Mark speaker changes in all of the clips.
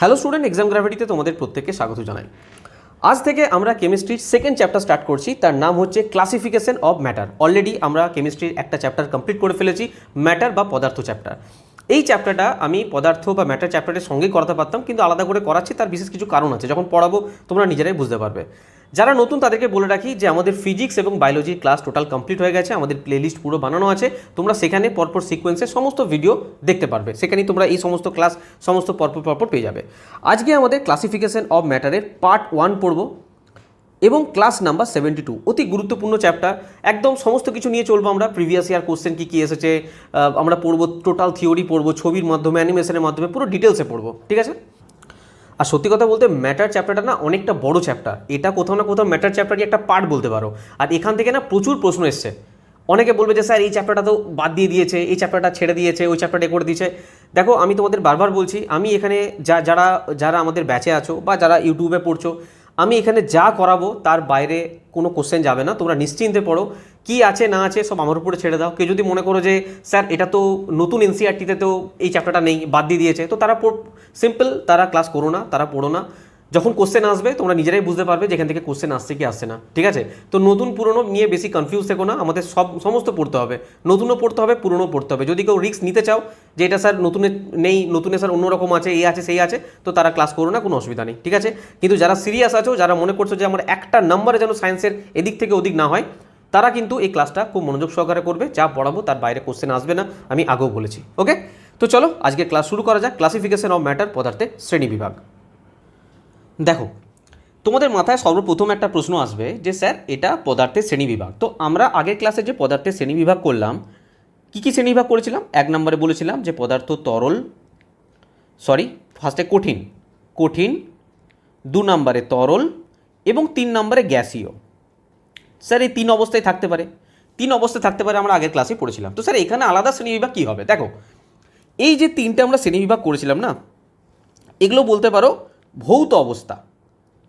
Speaker 1: Hello student, exam গ্র্যাভিটিতে তোমাদের প্রত্যেককে স্বাগত জানাই। আজ থেকে আমরা কেমিস্ট্রির সেকেন্ড চ্যাপ্টার স্টার্ট করছি, তার নাম হচ্ছে ক্লাসিফিকেশন অফ ম্যাটার। অলরেডি আমরা কেমিস্ট্রির একটা চ্যাপ্টার কমপ্লিট করে ফেলেছি, ম্যাটার বা পদার্থ চ্যাপ্টার। এই চ্যাপ্টারটা আমি পদার্থ বা ম্যাটার চ্যাপ্টারের সঙ্গেই করাতে পারতাম, কিন্তু আলাদা করে করাচ্ছি, তার বিশেষ কিছু কারণ আছে। যখন পড়াবো তোমরা নিজেরাই বুঝতে পারবে। যারা নতুন তাদেরকে বলে রাখি যে আমাদের ফিজিক্স এবং বায়োলজির ক্লাস টোটাল কমপ্লিট হয়ে গেছে, আমাদের প্লেলিস্ট পুরো বানানো আছে। তোমরা সেখানে পরপর সিকোয়েন্সে সমস্ত ভিডিও দেখতে পারবে, সেখানেই তোমরা এই সমস্ত ক্লাস সমস্ত পরপর পেয়ে যাবে। আজকে আমাদের ক্লাসিফিকেশন অফ ম্যাটারের পার্ট 1 পড়ব এবং ক্লাস নাম্বার 72, অতি গুরুত্বপূর্ণ চ্যাপ্টার। একদম সমস্ত কিছু নিয়ে চলবো আমরা। প্রিভিয়াস ইয়ার কোশ্চেন কী এসেছে আমরা পড়বো, টোটাল থিওরি পড়বো, ছবির মাধ্যমে, অ্যানিমেশনের মাধ্যমে পুরো ডিটেলসে পড়বো, ঠিক আছে? আর সত্যি কথা বলতে ম্যাটার চ্যাপ্টারটা না অনেকটা বড় চ্যাপ্টার। এটা কোথাও না কোথাও ম্যাটার চ্যাপ্টারই একটা পার্ট বলতে পারো। আর এখান থেকে না প্রচুর প্রশ্ন এসছে। অনেকে বলবে যে স্যার এই চ্যাপ্টারটা তো বাদ দিয়ে দিয়েছে, এই চ্যাপ্টারটা ছেড়ে দিয়েছে, ওই চ্যাপ্টারটা করে দিয়েছে। দেখো, আমি তোমাদের বারবার বলছি, আমি এখানে যারা আমাদের ব্যাচে আছো বা যারা ইউটিউবে পড়ছো, আমি এখানে যা করাবো তার বাইরে কোনো কোশ্চেন যাবে না। তোমরা নিশ্চিন্তে পড়ো, কি আছে না আছে সব আমার উপরে ছেড়ে দাও। কেউ যদি মনে করো যে স্যার এটা তো নতুন এনসিইআরটিতে তো এই চ্যাপ্টারটা নেই, বাদ দিয়ে দিয়েছে, তো তারা সিম্পল তারা ক্লাস করো না, তারা পড়ো না। যখন কোশ্চেন আসবে তোমরা নিজেরাই বুঝতে পারবে যেখান থেকে কোশ্চেন আসছে কি আসছে না, ঠিক আছে? তো নতুন পুরনো নিয়ে বেশি কনফিউজ থেকো না, আমাদের সমস্ত পড়তে হবে, নতুনও পড়তে হবে, পুরনো পড়তে হবে। যদি কেউ রিস্ক নিতে চাও যে এটা স্যার নতুনে নেই, নতুনে স্যার অন্যরকম আছে, এই আছে সেই আছে, তো তারা ক্লাস করো না, কোনো অসুবিধা নেই, ঠিক আছে? কিন্তু যারা সিরিয়াস আছো, যারা মনে করছো যে আমার একটা নাম্বারে যেন সায়েন্সের এদিক থেকে ওদিক না হয়, তারা কিন্তু এই ক্লাসটা খুব মনোযোগ সহকারে করবে। যা পড়াবো তার বাইরে কোশ্চেন আসবে না, আমি আগেও বলেছি। ওকে, তো চলো আজকে ক্লাস শুরু করা যাক। ক্লাসিফিকেশন অফ ম্যাটার, পদার্থের শ্রেণীবিভাগ। দেখো, তোমাদের মাথায় সর্বপ্রথম একটা প্রশ্ন আসবে যে স্যার এটা পদার্থের শ্রেণীবিভাগ। তো আমরা আগের ক্লাসে যে পদার্থের শ্রেণীবিভাগ করলাম, কী শ্রেণীবিভাগ করেছিলাম? 1 নম্বরে বলেছিলাম যে পদার্থ তরল, ফার্স্টে কঠিন, 2 নম্বরে তরল এবং 3 নম্বরে গ্যাসীয়। স্যার এই 3 অবস্থায় থাকতে পারে, 3 অবস্থায় থাকতে পারে, আমরা আগের ক্লাসে পড়েছিলাম। তো স্যার এখানে আলাদা শ্রেণীবিভাগ কী হবে? দেখো, এই যে 3টে আমরা শ্রেণীবিভাগ করেছিলাম না, এগুলো বলতে পারো ভৌত অবস্থা।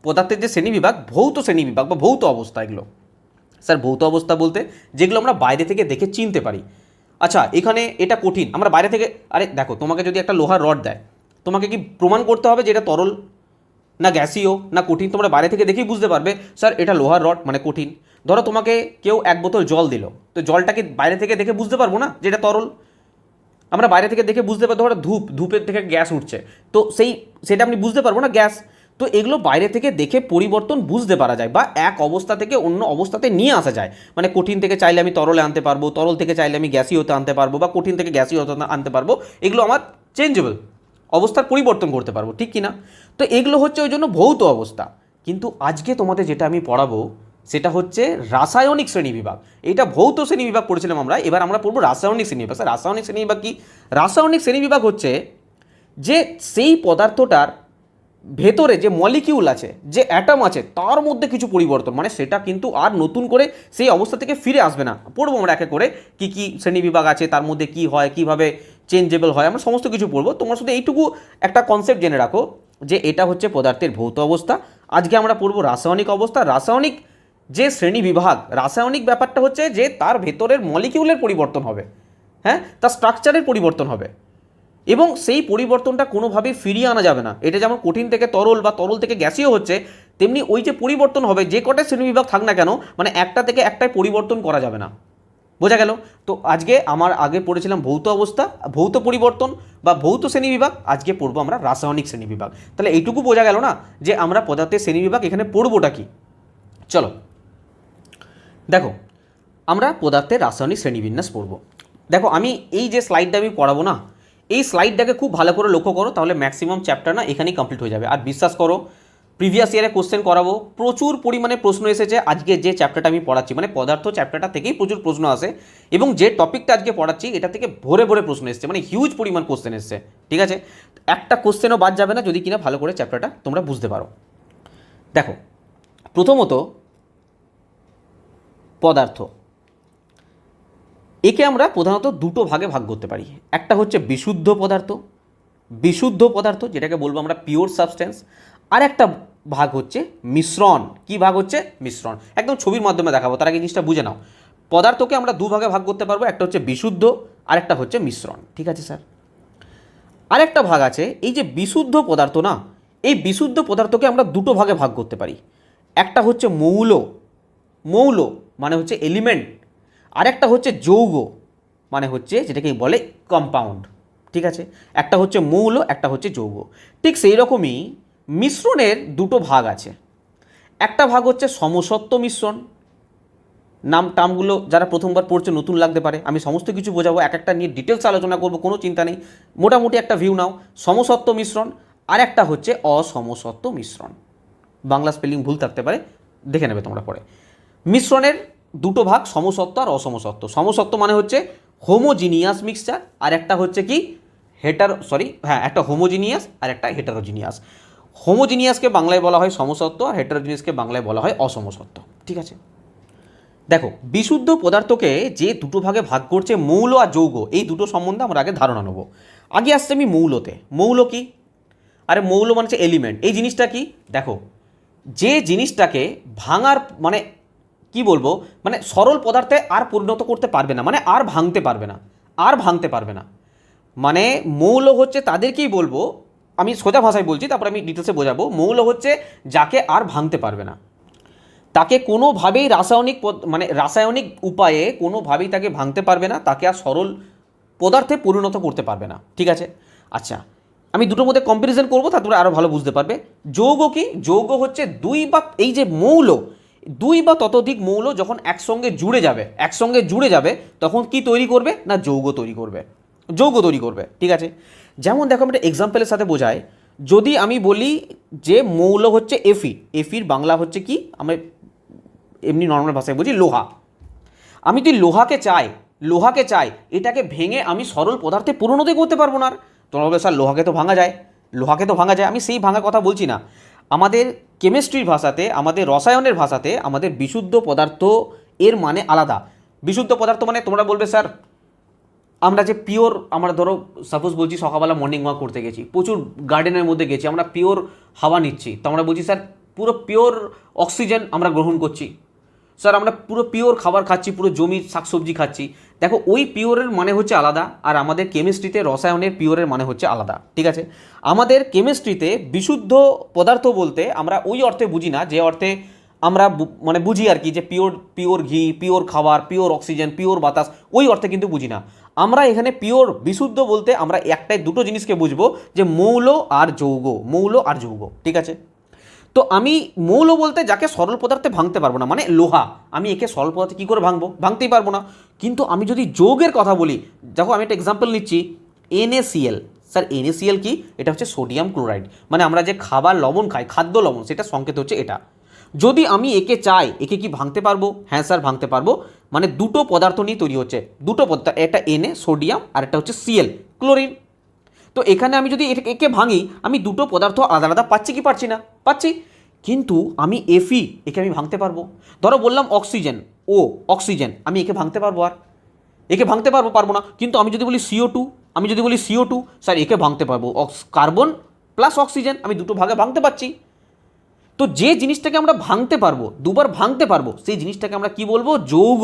Speaker 1: পদার্থের যে শ্রেণীবিভাগ, ভৌত শ্রেণীবিভাগ বা ভৌত অবস্থা এগুলো। স্যার ভৌত অবস্থা বলতে যেগুলো আমরা বাইরে থেকে দেখে চিনতে পারি। আচ্ছা, এখানে এটা কঠিন, আমরা বাইরে থেকে, আরে দেখো, তোমাকে যদি একটা লোহার রড দেয়, তোমাকে কি প্রমাণ করতে হবে যে এটা তরল না গ্যাসীয় না কঠিন? তোমরা বাইরে থেকে দেখেই বুঝতে পারবে স্যার এটা লোহার রড মানে কঠিন। ধরো তোমাকে কেউ 1 বোতল জল দিল, তো জলটাকে বাইরে থেকে দেখে বুঝতে পারবো না যে এটা তরল? আমরা বাইরে থেকে দেখে বুঝতে পারবো, ধরো ধূপের থেকে গ্যাস উঠছে, তো সেটা আপনি বুঝতে পারবো না গ্যাস। তো এগুলো বাইরে থেকে দেখে পরিবর্তন বুঝতে পারা যায়, বা এক অবস্থা থেকে অন্য অবস্থাতে নিয়ে আসা যায়। মানে কঠিন থেকে চাইলে আমি তরলে আনতে পারবো, তরল থেকে চাইলে আমি গ্যাসই হতে আনতে পারবো, বা কঠিন থেকে গ্যাসই হতে আনতে পারবো। এগুলো আমার চেঞ্জেবল, অবস্থার পরিবর্তন করতে পারবো, ঠিক কি না? তো এগুলো হচ্ছে ওই জন্য ভৌত অবস্থা। কিন্তু আজকে তোমাদের যেটা আমি পড়াবো সেটা হচ্ছে রাসায়নিক শ্রেণীবিভাগ। এটা ভৌত শ্রেণীবিভাগ পড়েছিলাম আমরা, এবার আমরা পড়বো রাসায়নিক শ্রেণীবিভাগ। স্যার রাসায়নিক শ্রেণীবিভাগ কি? রাসায়নিক শ্রেণীবিভাগ হচ্ছে যে সেই পদার্থটার ভেতরে যে মলিকিউল আছে, যে অ্যাটম আছে, তার মধ্যে কিছু পরিবর্তন, মানে সেটা কিন্তু আর নতুন করে সেই অবস্থা থেকে ফিরে আসবে না। পড়বো আমরা একে করে কী কী শ্রেণীবিভাগ আছে, তার মধ্যে কী হয়, কীভাবে চেঞ্জেবল হয়, আমরা সমস্ত কিছু পড়বো। তোমরা শুধু এইটুকু একটা কনসেপ্ট জেনে রাখো যে এটা হচ্ছে পদার্থের ভৌত অবস্থা। আজকে আমরা পড়বো রাসায়নিক অবস্থা। রাসায়নিক যে শ্রেণীবিভাগ, রাসায়নিক ব্যাপারটা হচ্ছে যে তার ভেতরের মলিকিউলের পরিবর্তন হবে, হ্যাঁ, তার স্ট্রাকচারের পরিবর্তন হবে, এবং সেই পরিবর্তনটা কোনোভাবেই ফিরিয়ে আনা যাবে না। এটা যেমন কঠিন থেকে তরল বা তরল থেকে গ্যাসীয় হচ্ছে, তেমনি ওই যে পরিবর্তন হবে, যে কটা শ্রেণীবিভাগ থাক না কেন, মানে একটা থেকে একটাই পরিবর্তন করা যাবে না। বোঝা গেল? তো আজকে আমার আগে পড়েছিলাম ভৌত অবস্থা, ভৌত পরিবর্তন বা ভৌত শ্রেণীবিভাগ। আজকে পড়বো আমরা রাসায়নিক শ্রেণীবিভাগ। তাহলে এইটুকু বোঝা গেল না যে আমরা পদার্থের শ্রেণীবিভাগ এখানে পড়বোটা কি। চলো দেখো, আমরা পদার্থের রাসায়নিক শ্রেণীবিন্যাস পড়বো। দেখো, আমি এই যে স্লাইডটা আমি পড়াবো না, এই স্লাইডটাকে খুব ভালো করে লক্ষ্য করো, তাহলে ম্যাক্সিমাম চ্যাপ্টার না এখানেই কমপ্লিট হয়ে যাবে। আর বিশ্বাস করো, প্রিভিয়াস ইয়ারে কোশ্চেন করাবো, প্রচুর পরিমাণে প্রশ্ন এসেছে। আজকে যে চ্যাপ্টারটা আমি পড়াচ্ছি, মানে পদার্থ চ্যাপ্টারটা থেকেই প্রচুর প্রশ্ন আসে, এবং যে টপিকটা আজকে পড়াচ্ছি এটা থেকে ভরে ভরে প্রশ্ন এসছে, মানে হিউজ পরিমাণ কোশ্চেন এসছে, ঠিক আছে? একটা কোশ্চেনও বাদ যাবে না যদি কিনা ভালো করে চ্যাপ্টারটা তোমরা বুঝতে পারো। দেখো, প্রথমত পদার্থ, একে আমরা প্রধানত দুটো ভাগে ভাগ করতে পারি। একটা হচ্ছে বিশুদ্ধ পদার্থ যেটাকে বলবো আমরা পিওর সাবস্টেন্স। আর একটা ভাগ হচ্ছে মিশ্রণ। কি ভাগ হচ্ছে? মিশ্রণ। একদম ছবির মাধ্যমে দেখাবো, তার আগে জিনিসটা বুঝে নাও। পদার্থকে আমরা 2 ভাগে ভাগ করতে পারবো, একটা হচ্ছে বিশুদ্ধ আর একটা হচ্ছে মিশ্রণ, ঠিক আছে স্যার? আরেকটা ভাগ আছে, এই যে বিশুদ্ধ পদার্থ না, এই বিশুদ্ধ পদার্থকে আমরা দুটো ভাগে ভাগ করতে পারি। একটা হচ্ছে মৌল, মৌল মানে হচ্ছে এলিমেন্ট, আরেকটা হচ্ছে যৌগ মানে হচ্ছে যেটাকে বলে কম্পাউন্ড। ঠিক আছে, একটা হচ্ছে মৌল, একটা হচ্ছে যৌগ। ঠিক সেই রকমই মিশ্রণের দুটো ভাগ আছে। একটা ভাগ হচ্ছে সমসত্ব মিশ্রণ, নাম টার্মগুলো যারা প্রথমবার পড়ছে নতুন লাগতে পারে, আমি সমস্ত কিছু বোঝাবো, এক একটা নিয়ে ডিটেলস আলোচনা করবো, কোনো চিন্তা নেই, মোটামুটি একটা ভিউ নাও। সমসত্ব মিশ্রণ, আর একটা হচ্ছে অসমসত্ব মিশ্রণ। বাংলা স্পেলিং ভুল থাকতে পারে, দেখে নেবে তোমরা পরে। মিশ্রণের দুটো ভাগ, সমসত্ব আর অসমসত্ব। সমসত্ব মানে হচ্ছে হোমোজিনিয়াস মিক্সচার, আর একটা হচ্ছে কি একটা হোমোজিনিয়াস আর একটা হেটারোজিনিয়াস। হোমোজিনিয়াসকে বাংলায় বলা হয় সমসত্ব, আর হেটারোজিনিয়াসকে বাংলায় বলা হয় অসমসত্ব। ঠিক আছে, দেখো বিশুদ্ধ পদার্থকে যে দুটো ভাগে ভাগ করছে মৌল আর যৌগ, এই দুটো সম্বন্ধে আমরা আগে ধারণা নেব। আগে আসছে আমি মৌলতে। মৌল কি? আরে মৌল মানে হচ্ছে এলিমেন্ট। এই জিনিসটা কি? দেখো, যে জিনিসটাকে ভাঙার মানে কি বলবো, মানে সরল পদার্থে আর পরিণত করতে পারবে না, মানে আর ভাঙতে পারবে না, আর ভাঙতে পারবে না। মানে মৌল হচ্ছে তাদেরকেই বলবো, আমি সোজা ভাষায় বলছি, তারপর আমি ডিটেলসে বোঝাবো। মৌল হচ্ছে যাকে আর ভাঙতে পারবে না, তাকে কোনোভাবেই রাসায়নিক উপায়ে কোনোভাবেই তাকে ভাঙতে পারবে না, তাকে আর সরল পদার্থে পরিণত করতে পারবে না। ঠিক আছে, আচ্ছা আমি দুটোর মধ্যে কম্প্যারিজন করবো, তারপরে আরও ভালো বুঝতে পারবে। যৌগ কি? যৌগ হচ্ছে এই যে মৌল, দুই বা ততোধিক মৌল যখন একসঙ্গে জুড়ে যাবে তখন কি তৈরি করবে না? যৌগ তৈরি করবে। ঠিক আছে, যেমন দেখো আমি একটা এক্সাম্পলের সাথে বোঝাই। যদি আমি বলি যে মৌল হচ্ছে এফির বাংলা হচ্ছে কি, আমরা এমনি নর্মাল ভাষায় বলছি লোহা। আমি যদি লোহাকে চাই এটাকে ভেঙে আমি সরল পদার্থে পরিণতি করতে পারবো না। তোমরা বলবে স্যার লোহাকে তো ভাঙা যায়। আমি সেই ভাঙার কথা বলছি না। আমাদের কেমিস্ট্রির ভাষাতে, আমাদের রসায়নের ভাষাতে আমাদের বিশুদ্ধ পদার্থ এর মানে আলাদা। বিশুদ্ধ পদার্থ মানে তোমরা বলবে স্যার আমরা যে পিওর, আমরা ধরো সাপোজ বলছি সকালবেলা মর্নিং ওয়াক করতে গেছি, প্রচুর গার্ডেনের মধ্যে গেছি, আমরা পিওর হাওয়া নিচ্ছি, তো আমরা বলছি স্যার পুরো পিওর অক্সিজেন আমরা গ্রহণ করছি, স্যার আমরা পুরো পিওর খাবার খাচ্ছি, পুরো জমির শাকসবজি খাচ্ছি। দেখো ওই পিওরের মানে হচ্ছে আলাদা, আর আমাদের কেমিস্ট্রিতে রসায়নের পিওরের মানে হচ্ছে আলাদা। ঠিক আছে, আমাদের কেমিস্ট্রিতে বিশুদ্ধ পদার্থ বলতে আমরা ওই অর্থে বুঝি না যে অর্থে আমরা মানে বুঝি আর কি, যে পিওর ঘি, পিওর খাবার, পিওর অক্সিজেন, পিওর বাতাস, ওই অর্থে কিন্তু বুঝি না। আমরা এখানে পিওর বিশুদ্ধ বলতে আমরা দুটো জিনিসকে বুঝবো, যে মৌল আর যৌগ। ঠিক আছে, তো আমি মৌল বলতে যাকে সরল পদার্থে ভাঙতে পারবো না, মানে লোহা, আমি একে সরল পদার্থে কী করে ভাঙবো? ভাঙতেই পারবো না। কিন্তু আমি যদি যৌগের কথা বলি, দেখো আমি একটা এক্সাম্পল নিচ্ছি, NaCl। স্যার NaCl কি? এটা হচ্ছে সোডিয়াম ক্লোরাইড, মানে আমরা যে খাবার লবণ খাই, খাদ্য লবণ, সেটা সংকেত হচ্ছে এটা। যদি আমি একে চাই, একে কি ভাঙতে পারবো? হ্যাঁ স্যার ভাঙতে পারবো। মানে দুটো পদার্থ নিয়ে তৈরি হচ্ছে, দুটো পদার্থ, একটা Na সোডিয়াম আর একটা হচ্ছে Cl ক্লোরিন। তো এখানে আমি যদি একে ভাঙি, আমি দুটো পদার্থ আলাদা আলাদা পাচ্ছি কি পাচ্ছি না? পাচ্ছি। কিন্তু আমি একে আমি ভাঙতে পারবো। ধরো বললাম অক্সিজেন, আমি একে ভাঙতে পারবো? আর একে ভাঙতে পারবো না। কিন্তু আমি যদি বলি CO2, স্যার একে ভাঙতে পারবো, কার্বন প্লাস অক্সিজেন, আমি দুটো ভাগে ভাঙতে পারছি। তো যে জিনিসটাকে আমরা ভাঙতে পারবো, দুবার ভাঙতে পারবো, সেই জিনিসটাকে আমরা কি বলবো? যৌগ।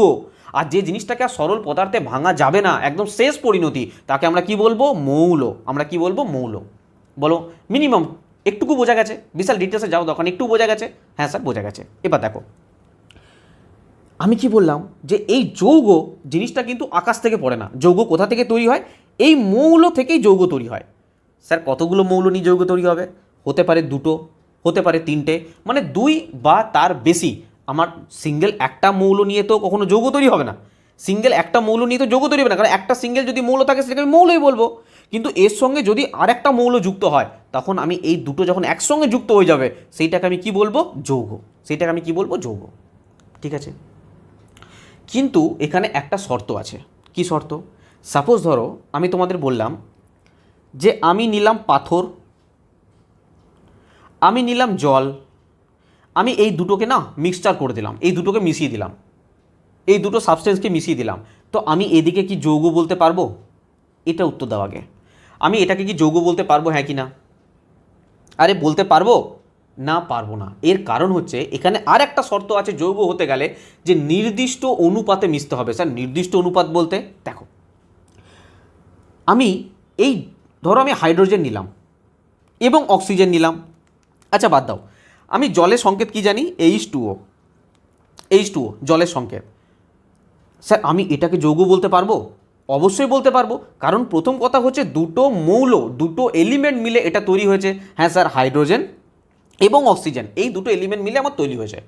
Speaker 1: আর যে জিনিসটাকে আর সরল পদার্থে ভাঙা যাবে না, একদম শেষ পরিণতি, তাকে আমরা কি বলবো? মৌল। বলো মিনিমাম একটুকু বোঝা গেছে? বিশাল ডিটেলসে যাও দরকার, একটু বোঝা গেছে? হ্যাঁ স্যার বোঝা গেছে। এবার দেখো আমি কি বললাম, যে এই যৌগ জিনিসটা কিন্তু আকাশ থেকে পড়ে না। যৌগ কোথা থেকে তৈরি হয়? এই মৌল থেকেই যৌগ তৈরি হয়। স্যার কতগুলো মৌল নিয়ে যৌগ তৈরি হবে? হতে পারে দুটো, হতে পারে তিনটে, মানে দুই বা তার বেশি। আমার সিঙ্গেল একটা মৌল নিয়ে তো কখনো যৌগ তৈরি হবে না। কারণ একটা সিঙ্গেল যদি মৌল থাকে সেটাকে আমি মৌলই বলবো। কিন্তু এর সঙ্গে যদি আর একটা মৌল যুক্ত হয়, তখন আমি এই দুটো যখন একসঙ্গে যুক্ত হয়ে যাবে, সেইটাকে আমি কি বলবো? যৌগ। ঠিক আছে, কিন্তু এখানে একটা শর্ত আছে। কি শর্ত? সাপোজ ধরো আমি তোমাদের বললাম যে আমি নিলাম পাথর, আমি নিলাম জল, আমি এই দুটোকে না মিক্সচার করে দিলাম, এই দুটোকে মিশিয়ে দিলাম, এই দুটো সাবস্টেন্সকে মিশিয়ে দিলাম। তো আমি এদিকে কি যৌগ বলতে পারবো? এটা উত্তর দাও আগে। আমি এটাকে কি যৌগ বলতে পারবো, হ্যাঁ কি না? আরে বলতে পারবো না? পারবো না। এর কারণ হচ্ছে এখানে আর একটা শর্ত আছে যৌগ হতে গেলে, যে নির্দিষ্ট অনুপাতে মিশতে হবে। স্যার নির্দিষ্ট অনুপাত বলতে দেখো, আমি এই ধরো আমি হাইড্রোজেন নিলাম এবং অক্সিজেন নিলাম, আচ্ছা বাদ দাও, আমি জলের সংকেত কি জানি, H2O, H2O জলের সংকেত। স্যার আমি এটাকে যৌগ বলতে পারবো? অবশ্যই বলতে পারবো, কারণ প্রথম কথা হচ্ছে দুটো মৌল, দুটো এলিমেন্ট মিলে এটা তৈরি হয়েছে। হ্যাঁ স্যার, হাইড্রোজেন এবং অক্সিজেন এই দুটো এলিমেন্ট মিলে আমার তৈরি হয়েছে।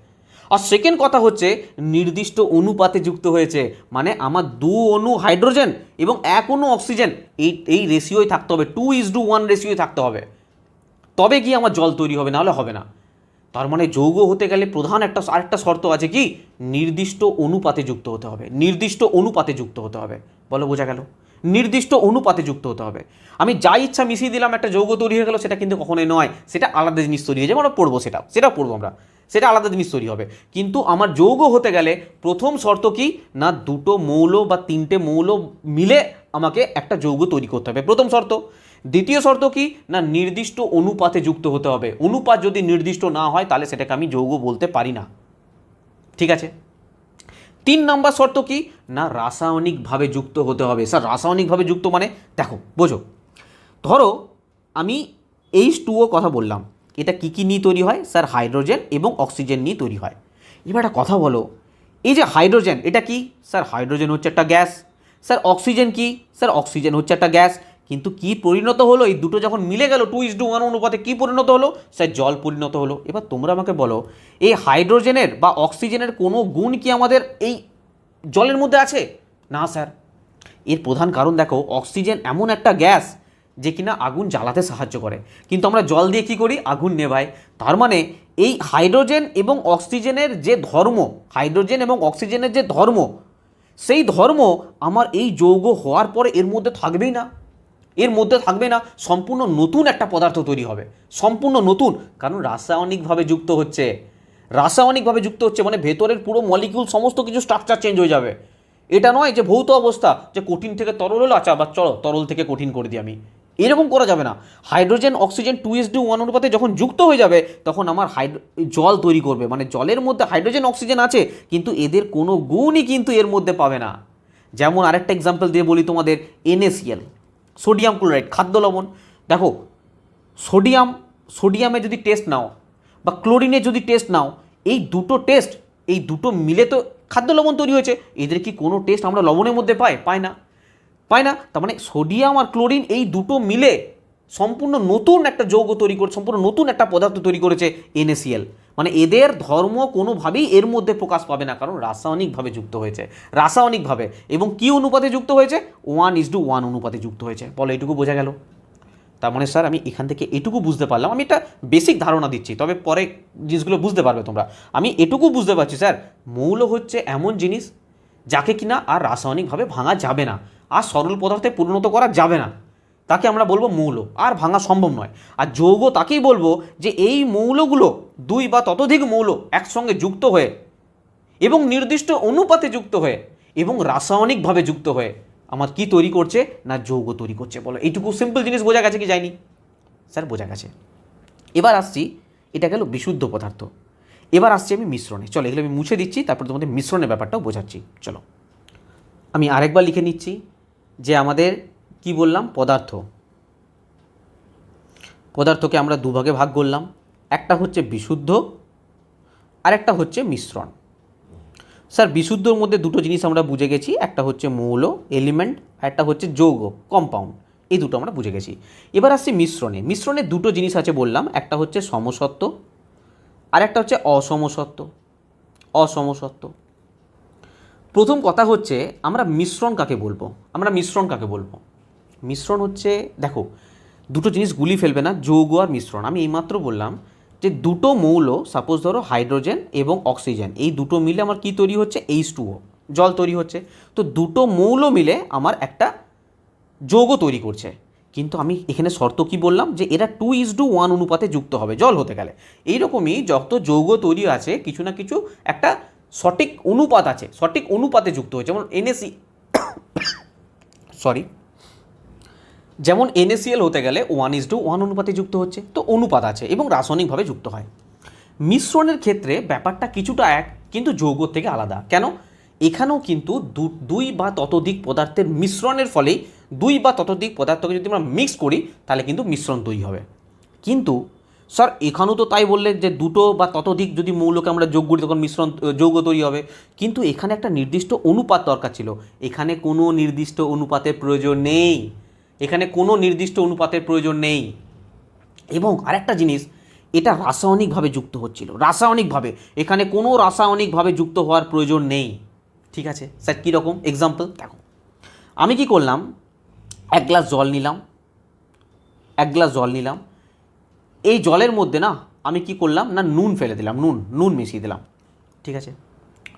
Speaker 1: আর সেকেন্ড কথা হচ্ছে নির্দিষ্ট অনুপাতে যুক্ত হয়েছে, মানে আমার 2 অণু হাইড্রোজেন এবং 1 অণু অক্সিজেন এই রেশিওই থাকতে হবে, 2:1 রেশিওই থাকতে হবে, তবে গিয়ে আমার জল তৈরি হবে, নাহলে হবে না। তার মানে যৌগ হতে গেলে প্রধান আরেকটা শর্ত আছে কি, নির্দিষ্ট অনুপাতে যুক্ত হতে হবে, নির্দিষ্ট অনুপাতে যুক্ত হতে হবে। বলো বোঝা গেল? নির্দিষ্ট অনুপাতে যুক্ত হতে হবে। আমি যা ইচ্ছা মিশিয়ে দিলাম একটা যৌগ তৈরি হয়ে গেল, সেটা কিন্তু কখনোই নয়, সেটা আলাদা জিনিস তৈরি হয়ে যাবে, আমরা পড়বো সেটা পড়বো আমরা, সেটা আলাদা জিনিস তৈরি হবে। কিন্তু আমার যৌগ হতে গেলে প্রথম শর্ত কি না, দুটো মৌল বা 3টে মৌল মিলে আমাকে একটা যৌগ তৈরি করতে হবে, প্রথম শর্ত। দ্বিতীয় শর্ত কি না, নির্দিষ্ট অনুপাতে যুক্ত হতে হবে। অনুপাত যদি নির্দিষ্ট না হয় তাহলে সেটাকে আমি যৌগ বলতে পারি না, ঠিক আছে? 3 নম্বর শর্ত কি না, রাসায়নিকভাবে যুক্ত হতে হবে। স্যার রাসায়নিকভাবে যুক্ত মানে দেখো বোঝো, ধরো আমি H2O কথা বললাম, এটা কি নিয়ে তৈরি হয়? স্যার হাইড্রোজেন এবং অক্সিজেন নিয়ে তৈরি হয়। এবার একটা কথা বলো, এই যে হাইড্রোজেন এটা কি? স্যার হাইড্রোজেন হচ্ছে একটা গ্যাস। স্যার অক্সিজেন কি? স্যার অক্সিজেন হচ্ছে একটা গ্যাস। কিন্তু কি পরিণত হলো, এই দুটো যখন মিলে গেল 2:1 অনুপাতে কি পরিণত হলো? স্যার জল পরিণত হলো। এবার তোমরা আমাকে বলো, এই হাইড্রোজেনের বা অক্সিজেনের কোনো গুণ কি আমাদের এই জলের মধ্যে আছে? না স্যার। এর প্রধান কারণ দেখো, অক্সিজেন এমন একটা গ্যাস যে কিনা আগুন জ্বালাতে সাহায্য করে, কিন্তু আমরা জল দিয়ে কি করি? আগুন নেভাই। তার মানে এই হাইড্রোজেন এবং অক্সিজেনের যে ধর্ম, হাইড্রোজেন এবং অক্সিজেনের যে ধর্ম, সেই ধর্ম আমার এই যৌগ হওয়ার পরে এর মধ্যে থাকবেই না, এর মধ্যে থাকবে না, সম্পূর্ণ নতুন একটা পদার্থ তৈরি হবে, সম্পূর্ণ নতুন। কারণ রাসায়নিকভাবে যুক্ত হচ্ছে, রাসায়নিকভাবে যুক্ত হচ্ছে মানে ভেতরের পুরো মলিকিউল সমস্ত কিছু স্ট্রাকচার চেঞ্জ হয়ে যাবে। এটা নয় যে ভৌত অবস্থা, যে কঠিন থেকে তরল হলো, আচ্ছা আবার চলো তরল থেকে কঠিন করে দিই আমি, এরকম করা যাবে না। হাইড্রোজেন অক্সিজেন 2:1 অনুপাতে যখন যুক্ত হয়ে যাবে তখন আমার জল তৈরি করবে, মানে জলের মধ্যে হাইড্রোজেন অক্সিজেন আছে কিন্তু এদের কোনো গুণই কিন্তু এর মধ্যে পাবে না। যেমন আরেকটা এক্সাম্পল দিয়ে বলি তোমাদের, NaCl, সোডিয়াম ক্লোরাইড, খাদ্য লবণ। দেখো সোডিয়ামে যদি টেস্ট নাও বা ক্লোরিনের যদি টেস্ট নাও, এই দুটো টেস্ট, এই দুটো মিলে তো খাদ্য লবণ তৈরি হয়েছে। এদের কি কোনো টেস্ট আমরা লবণের মধ্যে পাই না। তার মানে সোডিয়াম আর ক্লোরিন এই দুটো মিলে সম্পূর্ণ নতুন একটা যৌগ তৈরি করে, সম্পূর্ণ নতুন একটা পদার্থ তৈরি করেছে NaCl। মানে এদের ধর্ম কোনোভাবেই এর মধ্যে প্রকাশ পাবে না, কারণ রাসায়নিকভাবে যুক্ত হয়েছে, রাসায়নিকভাবে। এবং কি অনুপাতে যুক্ত হয়েছে? 1:1 অনুপাতে যুক্ত হয়েছে। বলো এটুকু বোঝা গেল? তার মানে স্যার আমি এখান থেকে এটুকু বুঝতে পারলাম, আমি একটা বেসিক ধারণা দিচ্ছি, তবে পরে জিনিসগুলো বুঝতে পারবে তোমরা। আমি এটুকু বুঝতে পারছি স্যার, মৌল হচ্ছে এমন জিনিস যাকে কিনা আর রাসায়নিকভাবে ভাঙা যাবে না, আর সরল পদার্থে পরিণত করা যাবে না, তাকে আমরা বলবো মৌল, আর ভাঙা সম্ভব নয়। আর যৌগ তাকেই বলবো যে এই মৌলগুলো 2 বা ততোধিক মৌল একসঙ্গে যুক্ত হয়ে এবং নির্দিষ্ট অনুপাতে যুক্ত হয়ে এবং রাসায়নিকভাবে যুক্ত হয়ে আমার কি তৈরি করছে না, যৌগ তৈরি করছে। বলো এইটুকু সিম্পল জিনিস বোঝা গেছে কি যায়নি? স্যার বোঝা গেছে। এবার আসছি, এটা গেল বিশুদ্ধ পদার্থ। এবার আসছি আমি মিশ্রণে। চলো এগুলো আমি মুছে দিচ্ছি, তারপর তোমাদের মিশ্রণের ব্যাপারটাও বোঝাচ্ছি। চলো আমি আরেকবার লিখে নিচ্ছি যে আমাদের কি বললাম, পদার্থকে আমরা দুভাগে ভাগ করলাম, একটা হচ্ছে বিশুদ্ধ আর একটা হচ্ছে মিশ্রণ। স্যার বিশুদ্ধর মধ্যে দুটো জিনিস আমরা বুঝে গেছি, একটা হচ্ছে মৌল এলিমেন্ট আর একটা হচ্ছে যৌগ কম্পাউন্ড, এই দুটো আমরা বুঝে গেছি। এবার আসছি মিশ্রণে দুটো জিনিস আছে বললাম, একটা হচ্ছে সমসত্ব আর একটা হচ্ছে অসমসত্ব। প্রথম কথা হচ্ছে আমরা মিশ্রণ কাকে বলবো, মিশ্রণ হচ্ছে, দেখো দুটো জিনিস গুলি ফেলবে না, যৌগ আর মিশ্রণ। আমি এইমাত্র বললাম যে দুটো মৌল, সাপোজ ধরো হাইড্রোজেন এবং অক্সিজেন, এই দুটো মিলে আমার কি তৈরি হচ্ছে? H2O, জল তৈরি হচ্ছে। তো দুটো মৌল মিলে আমার একটা যৌগ তৈরি করছে, কিন্তু আমি এখানে শর্ত কি বললাম যে এরা 2:1 অনুপাতে যুক্ত হবে জল হতে গেলে। এইরকমই যত যৌগ তৈরি আছে কিছু না কিছু একটা সঠিক অনুপাত আছে, সঠিক অনুপাতে যুক্ত হয়েছে। যেমন NaCl হতে গেলে 1:1 অনুপাতে যুক্ত হচ্ছে, তো অনুপাত আছে এবং রাসায়নিকভাবে যুক্ত হয়। মিশ্রণের ক্ষেত্রে ব্যাপারটা কিছুটা এক, কিন্তু যৌগ থেকে আলাদা। কেন? এখানেও কিন্তু 2 বা ততোধিক পদার্থের মিশ্রণের ফলেই দুই বা ততোধিক পদার্থকে যদি আমরা মিক্স করি তাহলে কিন্তু মিশ্রণ তৈরি হবে। কিন্তু স্যার এখানেও তো তাই বললে যে দুটো বা ততোধিক যদি মৌলকে আমরা যোগ করি তখন মিশ্রণ যৌগ তৈরি হবে, কিন্তু এখানে একটা নির্দিষ্ট অনুপাত দরকার ছিল। এখানে কোনো নির্দিষ্ট অনুপাতের প্রয়োজন নেই, এখানে কোনো নির্দিষ্ট অনুপাতের প্রয়োজন নেই। এবং আরেকটা জিনিস, এটা রাসায়নিকভাবে যুক্ত হচ্ছিল, রাসায়নিকভাবে, এখানে কোনো রাসায়নিকভাবে যুক্ত হওয়ার প্রয়োজন নেই। ঠিক আছে স্যার, কীরকম এক্সাম্পল দেখো, আমি কি করলাম, এক গ্লাস জল নিলাম, এক গ্লাস জল নিলাম, এই জলের মধ্যে না আমি কি করলাম না নুন ফেলে দিলাম, নুন মিশিয়ে দিলাম। ঠিক আছে,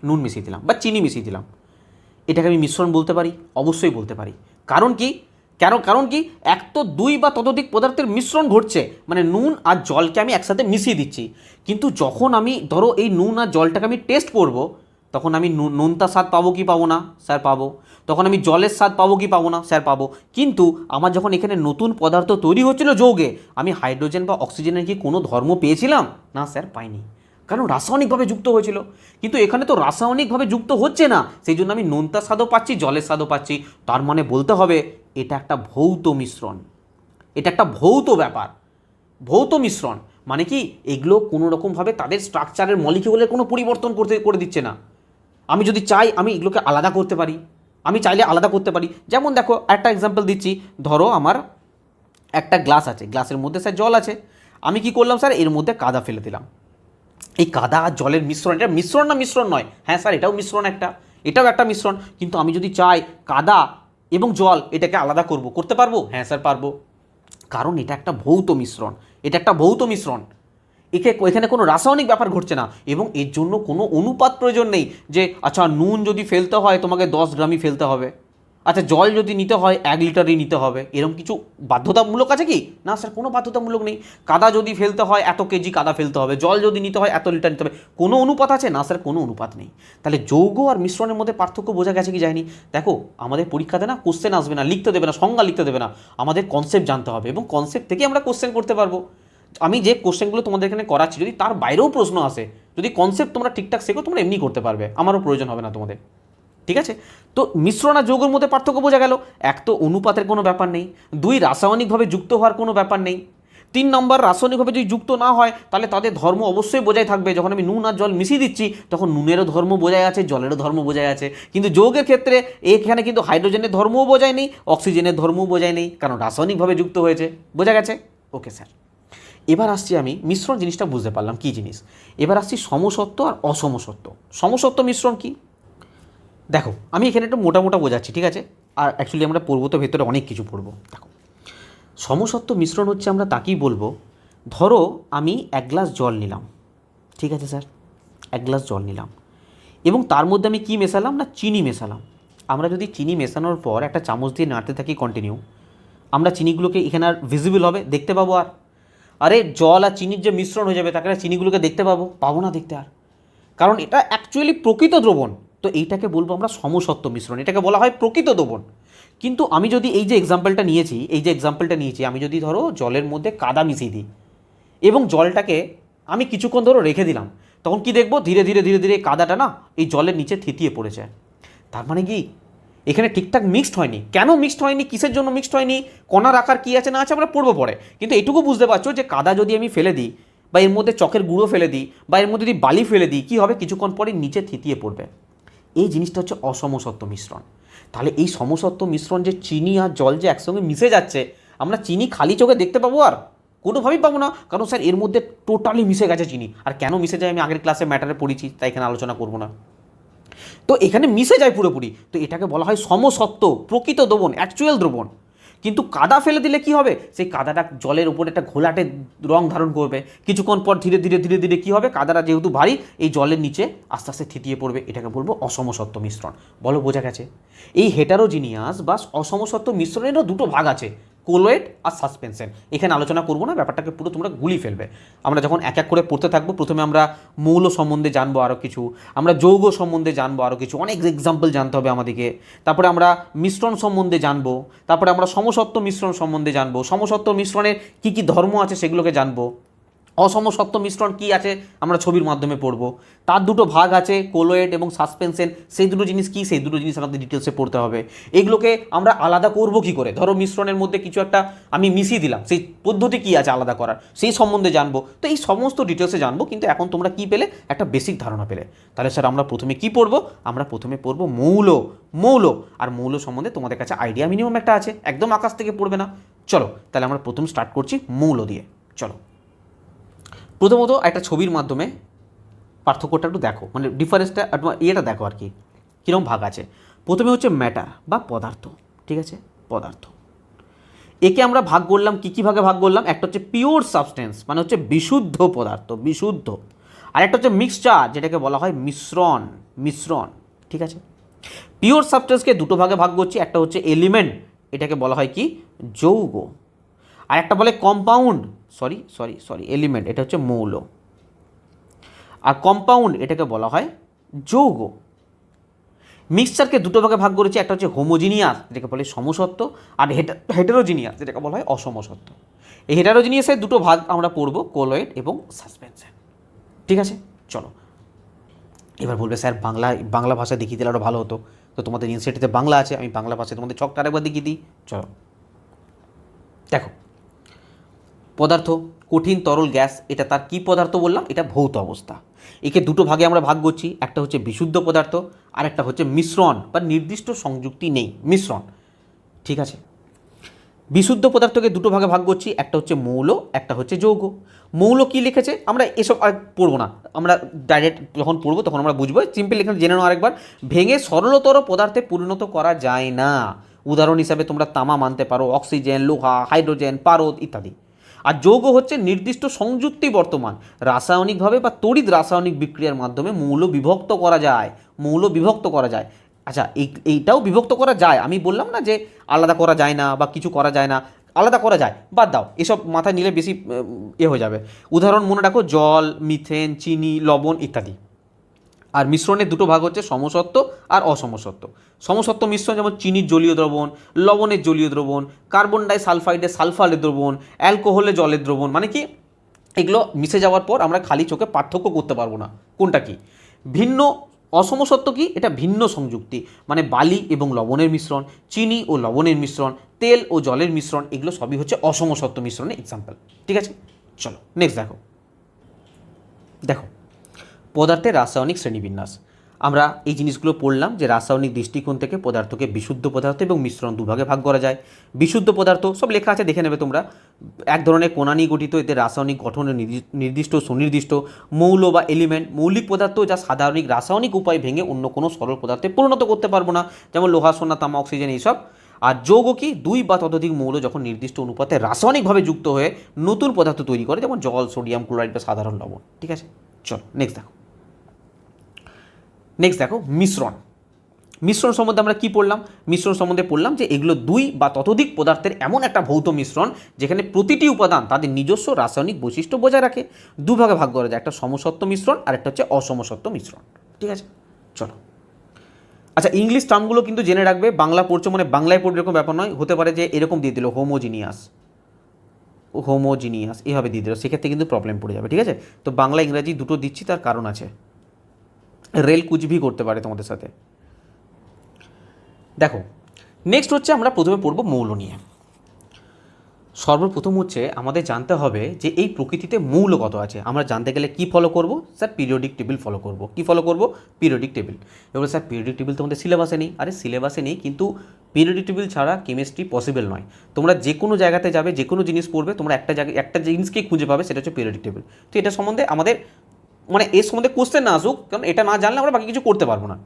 Speaker 1: নুন মিশিয়ে দিলাম বা চিনি মিশিয়ে দিলাম। এটাকে আমি মিশ্রণ বলতে পারি? অবশ্যই বলতে পারি। কারণ কি, কারণ কি, এক তো দুই বা ততোধিক পদার্থের মিশ্রণ ঘটছে, মানে নুন আর জলকে আমি একসাথে মিশিয়ে দিচ্ছি। কিন্তু যখন আমি ধরো এই নুন আর জলটাকে আমি টেস্ট করব, তখন আমি নুনটার স্বাদ পাবো কি পাবো না? স্যার পাবো। তখন আমি জলের স্বাদ পাবো কি পাবো না? স্যার পাবো। কিন্তু আমার যখন এখানে নতুন পদার্থ তৈরি হচ্ছিল যৌগে, আমি হাইড্রোজেন বা অক্সিজেনের কি কোনো ধর্ম পেয়েছিলাম? না স্যার, পাইনি, কারণ রাসায়নিকভাবে যুক্ত হয়েছিল। কিন্তু এখানে তো রাসায়নিকভাবে যুক্ত হচ্ছে না, সেই জন্য আমি নোনতার স্বাদও পাচ্ছি, জলের স্বাদও পাচ্ছি। তার মানে বলতে হবে এটা একটা ভৌত মিশ্রণ, এটা একটা ভৌত ব্যাপার। ভৌত মিশ্রণ মানে কি, এগুলো কোনো রকমভাবে তাদের স্ট্রাকচারের মলিকিউলের কোনো পরিবর্তন করে দিচ্ছে না। আমি যদি চাই আমি এগুলোকে আলাদা করতে পারি, আমি চাইলে আলাদা করতে পারি। যেমন দেখো একটা এক্সাম্পল দিচ্ছি, ধরো আমার একটা গ্লাস আছে, গ্লাসের মধ্যে স্যার জল আছে, আমি কি করলাম স্যার, এর মধ্যে কাদা ফেলে দিলাম। এই কাদা আর জলের মিশ্রণ, এটা মিশ্রণ না মিশ্রণ নয়? হ্যাঁ স্যার, এটাও মিশ্রণ, এটাও একটা মিশ্রণ। কিন্তু আমি যদি চাই কাদা এবং জল এটাকে আলাদা করতে পারবো? হ্যাঁ স্যার, পারবো। কারণ এটা একটা ভৌত মিশ্রণ, এটা একটা ভৌত মিশ্রণ। এখানে কোনো রাসায়নিক ব্যাপার ঘটছে না, এবং এর জন্য কোনো অনুপাত প্রয়োজন নেই যে আচ্ছা নুন যদি ফেলতে হয় তোমাকে 10 গ্রামই ফেলতে হবে, আচ্ছা জল যদি নিতে হয় 1 লিটারই নিতে হবে, এরকম কিছু বাধ্যতামূলক আছে কি? না স্যার, কোনো বাধ্যতামূলক নেই। কাদা যদি ফেলতে হয় এত কেজি কাদা ফেলতে হবে, জল যদি নিতে হয় এত লিটার নিতে হবে, কোনো অনুপাত আছে? না স্যার, কোনো অনুপাত নেই। তাহলে যৌগ আর মিশ্রণের মধ্যে পার্থক্য বোঝা গেছে কি যায়নি? দেখো আমাদের পরীক্ষাতে না কোশ্চেন আসবে না, লিখতে দেবে না, সংজ্ঞা লিখতে দেবে না, আমাদের কনসেপ্ট জানতে হবে, এবং কনসেপ্ট থেকে আমরা কোশ্চেন করতে পারবো। আমি যে কোশ্চেনগুলো তোমাদের এখানে করাচ্ছি, যদি তার বাইরেও প্রশ্ন আসে, যদি কনসেপ্ট তোমরা ঠিকঠাক শেখো, তোমরা এমনি করতে পারবে, আমারও প্রয়োজন হবে না তোমাদের। ঠিক আছে, তো মিশ্রণ আর যৌগের মধ্যে পার্থক্য বোঝা গেল। এক তো অনুপাতের কোনো ব্যাপার নেই, দুই রাসায়নিকভাবে যুক্ত হওয়ার কোনো ব্যাপার নেই, 3 নম্বর রাসায়নিকভাবে যদি যুক্ত না হয় তাহলে তাদের ধর্ম অবশ্যই বোঝাই থাকবে। যখন আমি নুন আর জল মিশিয়ে দিচ্ছি তখন নুনেরও ধর্ম বোঝাই আছে, জলেরও ধর্ম বোঝাই আছে। কিন্তু যৌগের ক্ষেত্রে এখানে কিন্তু হাইড্রোজেনের ধর্মও বোঝাই নেই, অক্সিজেনের ধর্মও বোঝাই নেই, কারণ রাসায়নিকভাবে যুক্ত হয়েছে। বোঝা গেছে? ওকে স্যার, এবার আসছি আমি মিশ্রণ জিনিসটা বুঝতে পারলাম কী জিনিস। এবার আসছি সমসত্ব আর অসমসত্ব। সমসত্ব মিশ্রণ কি? দেখো আমি এখানে একটু মোটা বোঝাচ্ছি, ঠিক আছে? আর অ্যাকচুয়ালি আমরা পড়বো তো ভেতরে অনেক কিছু পড়বো। দেখো সমসত্ব মিশ্রণ হচ্ছে, আমরা তাকেই বলবো, ধরো আমি 1 গ্লাস জল নিলাম, ঠিক আছে স্যার, 1 গ্লাস জল নিলাম, এবং তার মধ্যে আমি কি মেশালাম না চিনি মেশালাম। আমরা যদি চিনি মেশানোর পর একটা চামচ দিয়ে নাড়তে থাকি কন্টিনিউ, আমরা চিনিগুলোকে এখানে আর ভিজিবল হবে, দেখতে পাবো? আর আরে জল আর চিনির যে মিশ্রণ হয়ে যাবে তাকে চিনিগুলোকে দেখতে পাবো না দেখতে আর, কারণ এটা অ্যাকচুয়ালি প্রকৃত দ্রবণ। তো এইটাকে বলবো আমরা সমসত্ব মিশ্রণ, এটাকে বলা হয় প্রকৃত দ্রবণ। কিন্তু আমি যদি এই যে এক্সাম্পলটা নিয়েছি, আমি যদি ধরো জলের মধ্যে কাদা মিশিয়ে দিই এবং জলটাকে আমি কিছুক্ষণ ধরো রেখে দিলাম, তখন কি দেখবো, ধীরে ধীরে ধীরে ধীরে কাদাটা না এই জলের নিচে থিতিয়ে পড়েছে। তার মানে কি এখানে ঠিকঠাক মিক্সড হয়নি। কেন মিক্সড হয়নি, কিসের জন্য মিক্সড হয়নি, কণার আকার কী আছে না আছে আমরা পড়বো পরে। কিন্তু এটুকু বুঝতে পারছো যে কাদা যদি আমি ফেলে দিই, বা এর মধ্যে চকের গুঁড়ো ফেলে দিই, বা এর মধ্যে যদি বালি ফেলে দিই, কী হবে, কিছুক্ষণ পরে নিচে থিতিয়ে পড়বে। এই জিনিসটা হচ্ছে অসমসত্ব মিশ্রণ। তাহলে এই সমসত্ব মিশ্রণ যে চিনি আর জল যে একসঙ্গে মিশে যাচ্ছে, আমরা চিনি খালি চোখে দেখতে পাবো আর কোনোভাবেই পাবো না, কারণ স্যার এর মধ্যে টোটালি মিশে গেছে চিনি। আর কেন মিশে যায় আমি আগের ক্লাসে ম্যাটারে পড়েছি, তাই এখানে আলোচনা করবো না। তো এখানে মিশে যায় পুরোপুরি, তো এটাকে বলা হয় সমসত্ব, প্রকৃত দ্রবণ, অ্যাকচুয়াল দ্রবণ। কিন্তু কাদা ফেলে দিলে কি হবে, সেই কাদাটা জলের উপর একটা ঘোলাটে রং ধারণ করবে, কিছুক্ষণ পর ধীরে ধীরে ধীরে ধীরে কী হবে, কাদাটা যেহেতু ভারী এই জলের নিচে আস্তে আস্তে থিতিয়ে পড়বে। এটাকে বলবো অসমসত্ব মিশ্রণ। বলো বোঝা গেছে? এই হেটারোজিনিয়াস বা অসমসত্ব মিশ্রণেরও দুটো ভাগ আছে, কোলয়েড আর সাসপেনশন। এখানে আলোচনা করবো না, ব্যাপারটাকে পুরো তোমরা গুলিয়ে ফেলবে। আমরা যখন এক এক করে পড়তে থাকবো, প্রথমে আমরা মৌল সম্বন্ধে জানবো আরও কিছু, আমরা যৌগ সম্বন্ধে জানবো আরও কিছু, অনেক এক্সাম্পল জানতে হবে আমাদেরকে। তারপরে আমরা মিশ্রণ সম্বন্ধে জানবো, তারপরে আমরা সমসত্ব মিশ্রণ সম্বন্ধে জানবো, সমসত্ব মিশ্রণের কী কী ধর্ম আছে সেগুলোকে জানবো। অসমসত্ব মিশ্রণ কি আছে আমরা ছবির মাধ্যমে পড়বো। তার দুটো ভাগ আছে, কোলোয়েড এবং সাসপেনশন। সেই দুটো জিনিস কি, সেই দুটো জিনিস আমাদের ডিটেলসে পড়তে হবে। এগুলোকে আমরা আলাদা করব কি করে, ধরো মিশ্রণের মধ্যে কিছু একটা আমি মিশিয়ে দিলাম, সেই পদ্ধতি কি আছে আলাদা করার, সেই সম্বন্ধে জানবো। তো এই সমস্ত ডিটেলসে জানবো, কিন্তু এখন তোমরা কি পেলে, একটা বেসিক ধারণা পেলে। তাহলে স্যার আমরা প্রথমে কি পড়বো, আমরা প্রথমে পড়বো মৌল। মৌল আর মৌল সম্বন্ধে তোমাদের কাছে আইডিয়া মিনিমাম একটা আছে, একদম আকাশ থেকে পড়বে না। চলো তাহলে আমরা প্রথম স্টার্ট করছি মৌল দিয়ে। চলো প্রথমত একটা ছবির মাধ্যমে পার্থক্যটা একটু দেখো, মানে ডিফারেন্সটা ইয়েটা দেখো আর কি কীরকম ভাগ আছে। প্রথমে হচ্ছে ম্যাটার বা পদার্থ, ঠিক আছে, পদার্থ। একে আমরা ভাগ করলাম কী কী ভাগে ভাগ করলাম, একটা হচ্ছে পিওর সাবস্টেন্স মানে হচ্ছে বিশুদ্ধ পদার্থ, বিশুদ্ধ। আর একটা হচ্ছে মিক্সচার, যেটাকে বলা হয় মিশ্রণ, মিশ্রণ, ঠিক আছে। পিওর সাবস্টেন্সকে দুটো ভাগে ভাগ করছি, একটা হচ্ছে এলিমেন্ট, এটাকে বলা হয় কি যৌগ। আর একটা বলে কম্পাউন্ড, সরি এলিমেন্ট, এটা হচ্ছে মৌল। আর কম্পাউন্ড এটাকে বলা হয় যৌগ। মিক্সচারকে দুটো ভাগে ভাগ করেছি, একটা হচ্ছে হোমোজিনিয়াস যেটাকে বলে সমসত্ব, আর হেটেরোজিনিয়াস যেটাকে বলা হয় অসমসত্ব। এই হেটেরোজিনিয়াসের দুটো ভাগ আমরা পড়ব, কোলয়েড এবং সাসপেনশন, ঠিক আছে। চলো এবার বলবে স্যার বাংলা ভাষা দেখিয়ে দিলে আরও ভালো হতো। তো তোমাদের ইনস্টিটিউটে বাংলা আছে, আমি বাংলা ভাষায় তোমাদের ছকটা আরেকবার দেখিয়ে দিই। চলো দেখো, পদার্থ কঠিন তরল গ্যাস, এটা তার কি পদার্থ বললাম, এটা ভৌত অবস্থা। একে দুটো ভাগে আমরা ভাগ করছি, একটা হচ্ছে বিশুদ্ধ পদার্থ আর একটা হচ্ছে মিশ্রণ বা নির্দিষ্ট সংযুক্তি নেই মিশ্রণ, ঠিক আছে। বিশুদ্ধ পদার্থকে দুটো ভাগে ভাগ করছি, একটা হচ্ছে মৌল, একটা হচ্ছে যৌগ। মৌল কি লিখেছে আমরা এসব আর পড়বো না, আমরা ডাইরেক্ট যখন পড়বো তখন আমরা বুঝবো। সিম্পল এখানে জেনে নাও আরেকবার, ভেঙে সরলতর পদার্থে পরিণত করা যায় না। উদাহরণ হিসাবে তোমরা তামা মানতে পারো, অক্সিজেন, লোহা, হাইড্রোজেন, পারদ ইত্যাদি। আর যৌগ হচ্ছে নির্দিষ্ট সংযুক্তি বর্তমান রাসায়নিকভাবে বা তড়িৎ রাসায়নিক বিক্রিয়ার মাধ্যমে মৌল বিভক্ত করা যায়, মৌল বিভক্ত করা যায়। আচ্ছা এইটাও বিভক্ত করা যায়, আমি বললাম না যে আলাদা করা যায় না বা কিছু করা যায় না, আলাদা করা যায়, বাদ দাও এসব মাথায় নিলে বেশি হয়ে যাবে। উদাহরণ মনে রাখো, জল, মিথেন, চিনি, লবণ ইত্যাদি। আর মিশ্রণের দুটো ভাগ হচ্ছে সমসত্ব আর অসমসত্ব। সমসত্ব মিশ্রণ যেমন চিনির জলীয় দ্রবণ, লবণের জলীয় দ্রবণ, কার্বন ডাই সালফাইডের সালফারের দ্রবণ, অ্যালকোহলের জলের দ্রবণ, মানে কি এগুলো মিশে যাওয়ার পর আমরা খালি চোখে পার্থক্য করতে পারবো না কোনটা কি। ভিন্ন অসমসত্ব কি, এটা ভিন্ন সংযুক্তি, মানে বালি এবং লবণের মিশ্রণ, চিনি ও লবণের মিশ্রণ, তেল ও জলের মিশ্রণ, এগুলো সবই হচ্ছে অসমসত্ব মিশ্রণের এক্সাম্পল, ঠিক আছে। চলো নেক্সট দেখো, দেখো পদার্থের রাসায়নিক শ্রেণীবিন্যাস। আমরা এই জিনিসগুলো পড়লাম যে রাসায়নিক দৃষ্টিকোণ থেকে পদার্থকে বিশুদ্ধ পদার্থ এবং মিশ্রণ দুভাগে ভাগ করা যায়। বিশুদ্ধ পদার্থ সব লেখা আছে, দেখে নেবে তোমরা। এক ধরনের কণা নিয়ে গঠিত, এতে রাসায়নিক গঠনের নির্দিষ্ট সুনির্দিষ্ট মৌল বা এলিমেন্ট। মৌলিক পদার্থ যা সাধারণ রাসায়নিক উপায় ভেঙে অন্য কোনো সরল পদার্থে পরিণত করতে পারবো না, যেমন লোহা, সোনা, তামা, অক্সিজেন এইসব। আর যৌগ কি, দুই বা ততোধিক মৌল যখন নির্দিষ্ট অনুপাতে রাসায়নিকভাবে যুক্ত হয়ে নতুন পদার্থ তৈরি করে, যেমন জল, সোডিয়াম ক্লোরাইড বা সাধারণ লবণ, ঠিক আছে। চলো নেক্সট দেখো, নেক্সট দেখো মিশ্রণ। মিশ্রণ সম্বন্ধে আমরা কি পড়লাম, মিশ্রণ সম্বন্ধে পড়লাম যে এগুলো দুই বা ততোধিক পদার্থের এমন একটা ভৌত মিশ্রণ যেখানে প্রতিটি উপাদান তাদের নিজস্ব রাসায়নিক বৈশিষ্ট্য বজায় রাখে। দুভাগে ভাগ করা যায়, একটা সমসত্ব মিশ্রণ আর একটা হচ্ছে অসমসত্ব মিশ্রণ, ঠিক আছে। চলো আচ্ছা, ইংলিশ টার্মগুলো কিন্তু জেনে রাখবে, বাংলা পড়ছো মানে বাংলায় পড়বে এরকম ব্যাপার নয়, হতে পারে যে এরকম দিয়ে দিল হোমোজিনিয়াস, হোমোজিনিয়াস এভাবে দিয়ে দিল, সেক্ষেত্রে কিন্তু প্রবলেম পড়ে যাবে, ঠিক আছে। তো বাংলা ইংরাজি দুটো দিচ্ছি, তার কারণ আছে, রেল কুচবি করতে পারে তোমাদের সাথে। দেখো নেক্সট হচ্ছে আমরা প্রথমে পড়ব মৌল নিয়ে। সর্বপ্রথম হচ্ছে আমাদের জানতে হবে যে এই প্রকৃতিতে মৌল কত আছে। আমরা জানতে গেলে কি ফলো করব, স্যার পিরিয়ডিক টেবিল ফলো করব। কি ফলো করব, পিরিয়ডিক টেবিল। এবার স্যার পিরিয়ডিক টেবিল তোমাদের সিলেবাসে নেই, আরে সিলেবাসে নেই, কিন্তু পিরিয়ডিক টেবিল ছাড়া কেমিস্ট্রি পসিবল নয়। তোমরা যে কোনো জায়গাতে যাবে, যে কোনো জিনিস পড়বে, তোমরা একটা জায়গায় একটা জিনিসকেই খুঁজে পাবে, সেটা হচ্ছে পিরিয়ডিক টেবিল। তো এটা সম্বন্ধে আমাদের মানে এর সম্বন্ধে কোশ্চেন না আসুক, কারণ এটা না জানলে আমরা বাকি কিছু করতে পারবো না।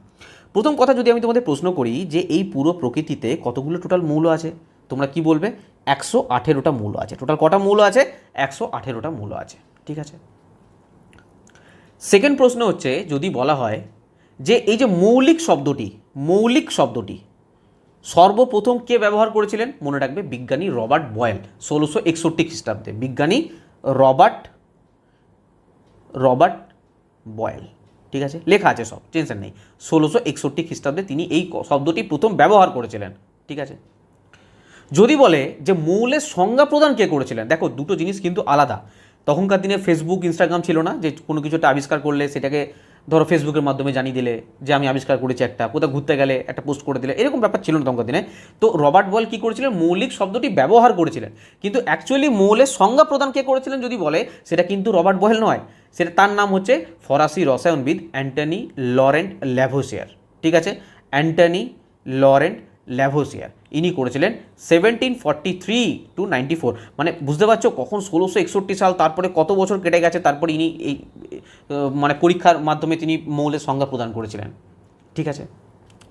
Speaker 1: প্রথম কথা যদি আমি তোমাদের প্রশ্ন করি যে এই পুরো প্রকৃতিতে কতগুলো টোটাল মৌল আছে, তোমরা কি বলবে, 118টা মৌল আছে। টোটাল কটা মৌল আছে, 118টা মৌল আছে, ঠিক আছে। সেকেন্ড প্রশ্ন হচ্ছে যদি বলা হয় যে এই যে মৌলিক শব্দটি, মৌলিক শব্দটি সর্বপ্রথম কে ব্যবহার করেছিলেন, মনে রাখবে বিজ্ঞানী রবার্ট বয়েল, 1661 খ্রিস্টাব্দে। বিজ্ঞানী রবার্ট বয়েল, ঠিক আছে, লেখা আছে সব, টেনশন নেই। 1661 খ্রিস্টাব্দে তিনি এই শব্দটি প্রথম ব্যবহার করেছিলেন, ঠিক আছে। যদি বলে যে মৌলের সংজ্ঞা প্রদান কে করেছিলেন, দেখো দুটো জিনিস কিন্তু আলাদা। তখনকার দিনে ফেসবুক ইনস্টাগ্রাম ছিল না, যে কোনো কিছু একটা আবিষ্কার করলে সেটাকে ধরো ফেসবুকের মাধ্যমে জানিয়ে দিলে যে আমি আবিষ্কার করেছি, একটা কোথাও ঘুরতে গেলে একটা পোস্ট করে দিলে, এরকম ব্যাপার ছিল না তখনকার দিনে। তো রবার্ট বয়েল কী করেছিলেন, মৌলিক শব্দটি ব্যবহার করেছিলেন, কিন্তু অ্যাকচুয়ালি মৌলের সংজ্ঞা প্রদান কে করেছিলেন যদি বলে, সেটা কিন্তু রবার্ট বয়েল নয়, সেটা তার নাম হচ্ছে ফরাসি রসায়নবিদ অ্যান্টনি লরেন্ট ল্যাভোসিয়ার। ঠিক আছে, অ্যান্টনি লরেন্ট ল্যাভোসিয়ার ইনি করেছিলেন 1743 to 94। মানে বুঝতে পারছো কখন 1661 সাল, তারপরে কত বছর কেটে গেছে, তারপরে ইনি এই মানে পরীক্ষার মাধ্যমে তিনি মৌলের সংজ্ঞা প্রদান করেছিলেন। ঠিক আছে,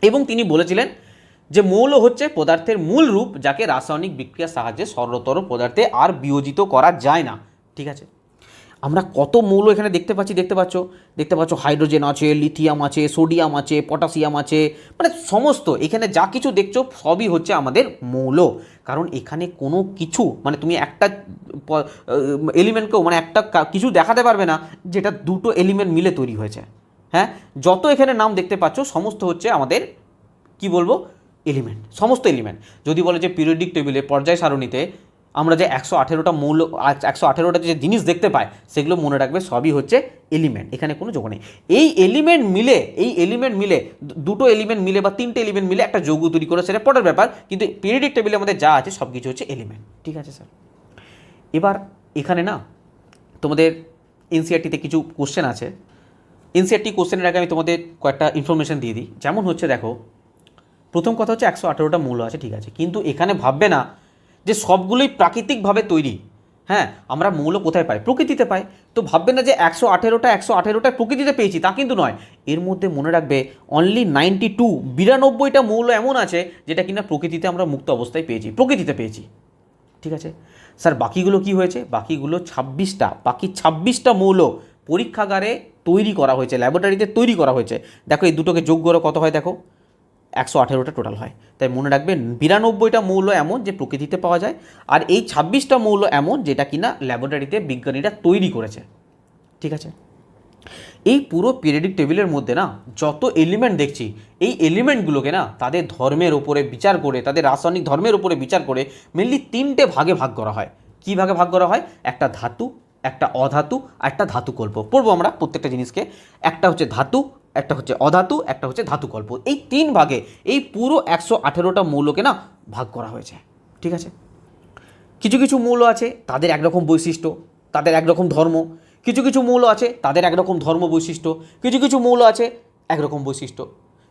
Speaker 1: এবং তিনি বলেছিলেন যে মৌল হচ্ছে পদার্থের মূল রূপ, যাকে রাসায়নিক বিক্রিয়ার সাহায্যে সরলতর পদার্থে আর বিয়োজিত করা যায় না। ঠিক আছে, আমরা কত মৌল এখানে দেখতে পাচ্ছ হাইড্রোজেন আছে, লিথিয়াম আছে, সোডিয়াম আছে, পটাশিয়াম আছে, মানে সমস্ত এখানে যা কিছু দেখছো সবই হচ্ছে আমাদের মৌল। কারণ এখানে কোনো কিছু মানে তুমি একটা এলিমেন্টকেও মানে একটা কিছু দেখাতে পারবে না যেটা দুটো এলিমেন্ট মিলে তৈরি হয়েছে। হ্যাঁ, যত এখানে নাম দেখতে পাচ্ছ সমস্ত হচ্ছে আমাদের কি বলবো এলিমেন্ট, সমস্ত এলিমেন্ট। যদি বলে যে পিরিয়ডিক টেবিলে পর্যায় সারণীতে আমরা যে 118টা মৌল 118টা যে জিনিস দেখতে পাই সেগুলো মনে রাখবে সবই হচ্ছে এলিমেন্ট, এখানে কোনো যোগ নেই। এই এলিমেন্ট মিলে দুটো এলিমেন্ট মিলে বা তিনটে এলিমেন্ট মিলে একটা যৌগ তৈরি করে, সেটা পরের ব্যাপার, কিন্তু পিরিয়ডিক টেবিলে আমাদের যা আছে সব কিছু হচ্ছে এলিমেন্ট। ঠিক আছে স্যার, এবার এখানে না তোমাদের এনসিইআরটিতে কিছু কোশ্চেন আছে। এনসিইআরটি কোশ্চেনের আগে আমি তোমাদের কয়েকটা ইনফরমেশন দিয়ে দিই। যেমন হচ্ছে দেখো, প্রথম কথা হচ্ছে 118টা মৌল আছে, ঠিক আছে, কিন্তু এখানে ভাববে না যে সবগুলোই প্রাকৃতিকভাবে তৈরি। হ্যাঁ, আমরা মৌল কোথায় পাই? প্রকৃতিতে পাই। তো ভাববে না যে 118টা প্রকৃতিতে পেয়েছি, তা কিন্তু নয়। এর মধ্যে মনে রাখবে অনলি 92টা মৌল এমন আছে যেটা কিনা প্রকৃতিতে আমরা মুক্ত অবস্থায় পেয়েছি, প্রকৃতিতে পেয়েছি। ঠিক আছে স্যার, বাকিগুলো কি হয়েছে? বাকিগুলো 26টা মৌল পরীক্ষাগারে তৈরি করা হয়েছে, ল্যাবরেটরিতে তৈরি করা হয়েছে। দেখো এই দুটোকে যোগ করে কত হয়, দেখো 118টা টোটাল হয়। তাই মনে রাখবেন 92টা মৌল এমন যে প্রকৃতিতে পাওয়া যায়, আর এই 26টা মৌল এমন যেটা কিনা ল্যাবরেটরিতে বিজ্ঞানীরা তৈরি করেছে। ঠিক আছে, এই পুরো পিরিয়ডিক টেবিলের মধ্যে না যত এলিমেন্ট দেখছি, এই এলিমেন্টগুলোকে না তাদের ধর্মের উপরে বিচার করে, তাদের রাসায়নিক ধর্মের উপরে বিচার করে মেনলি 3টে ভাগে ভাগ করা হয়। কী ভাগে ভাগ করা হয়? একটা ধাতু, একটা অধাতু আর একটা ধাতুকল্প। পড়বো আমরা প্রত্যেকটা জিনিসকে। একটা হচ্ছে ধাতু, একটা হচ্ছে অধাতু, একটা হচ্ছে ধাতুকল্প। এই 3 ভাগে এই পুরো 118টা মৌলকে না ভাগ করা হয়েছে। ঠিক আছে, কিছু কিছু মৌল আছে তাদের একরকম বৈশিষ্ট্য, তাদের একরকম ধর্ম। কিছু কিছু মৌল আছে তাদের একরকম ধর্ম বৈশিষ্ট্য, কিছু কিছু মৌল আছে একরকম বৈশিষ্ট্য।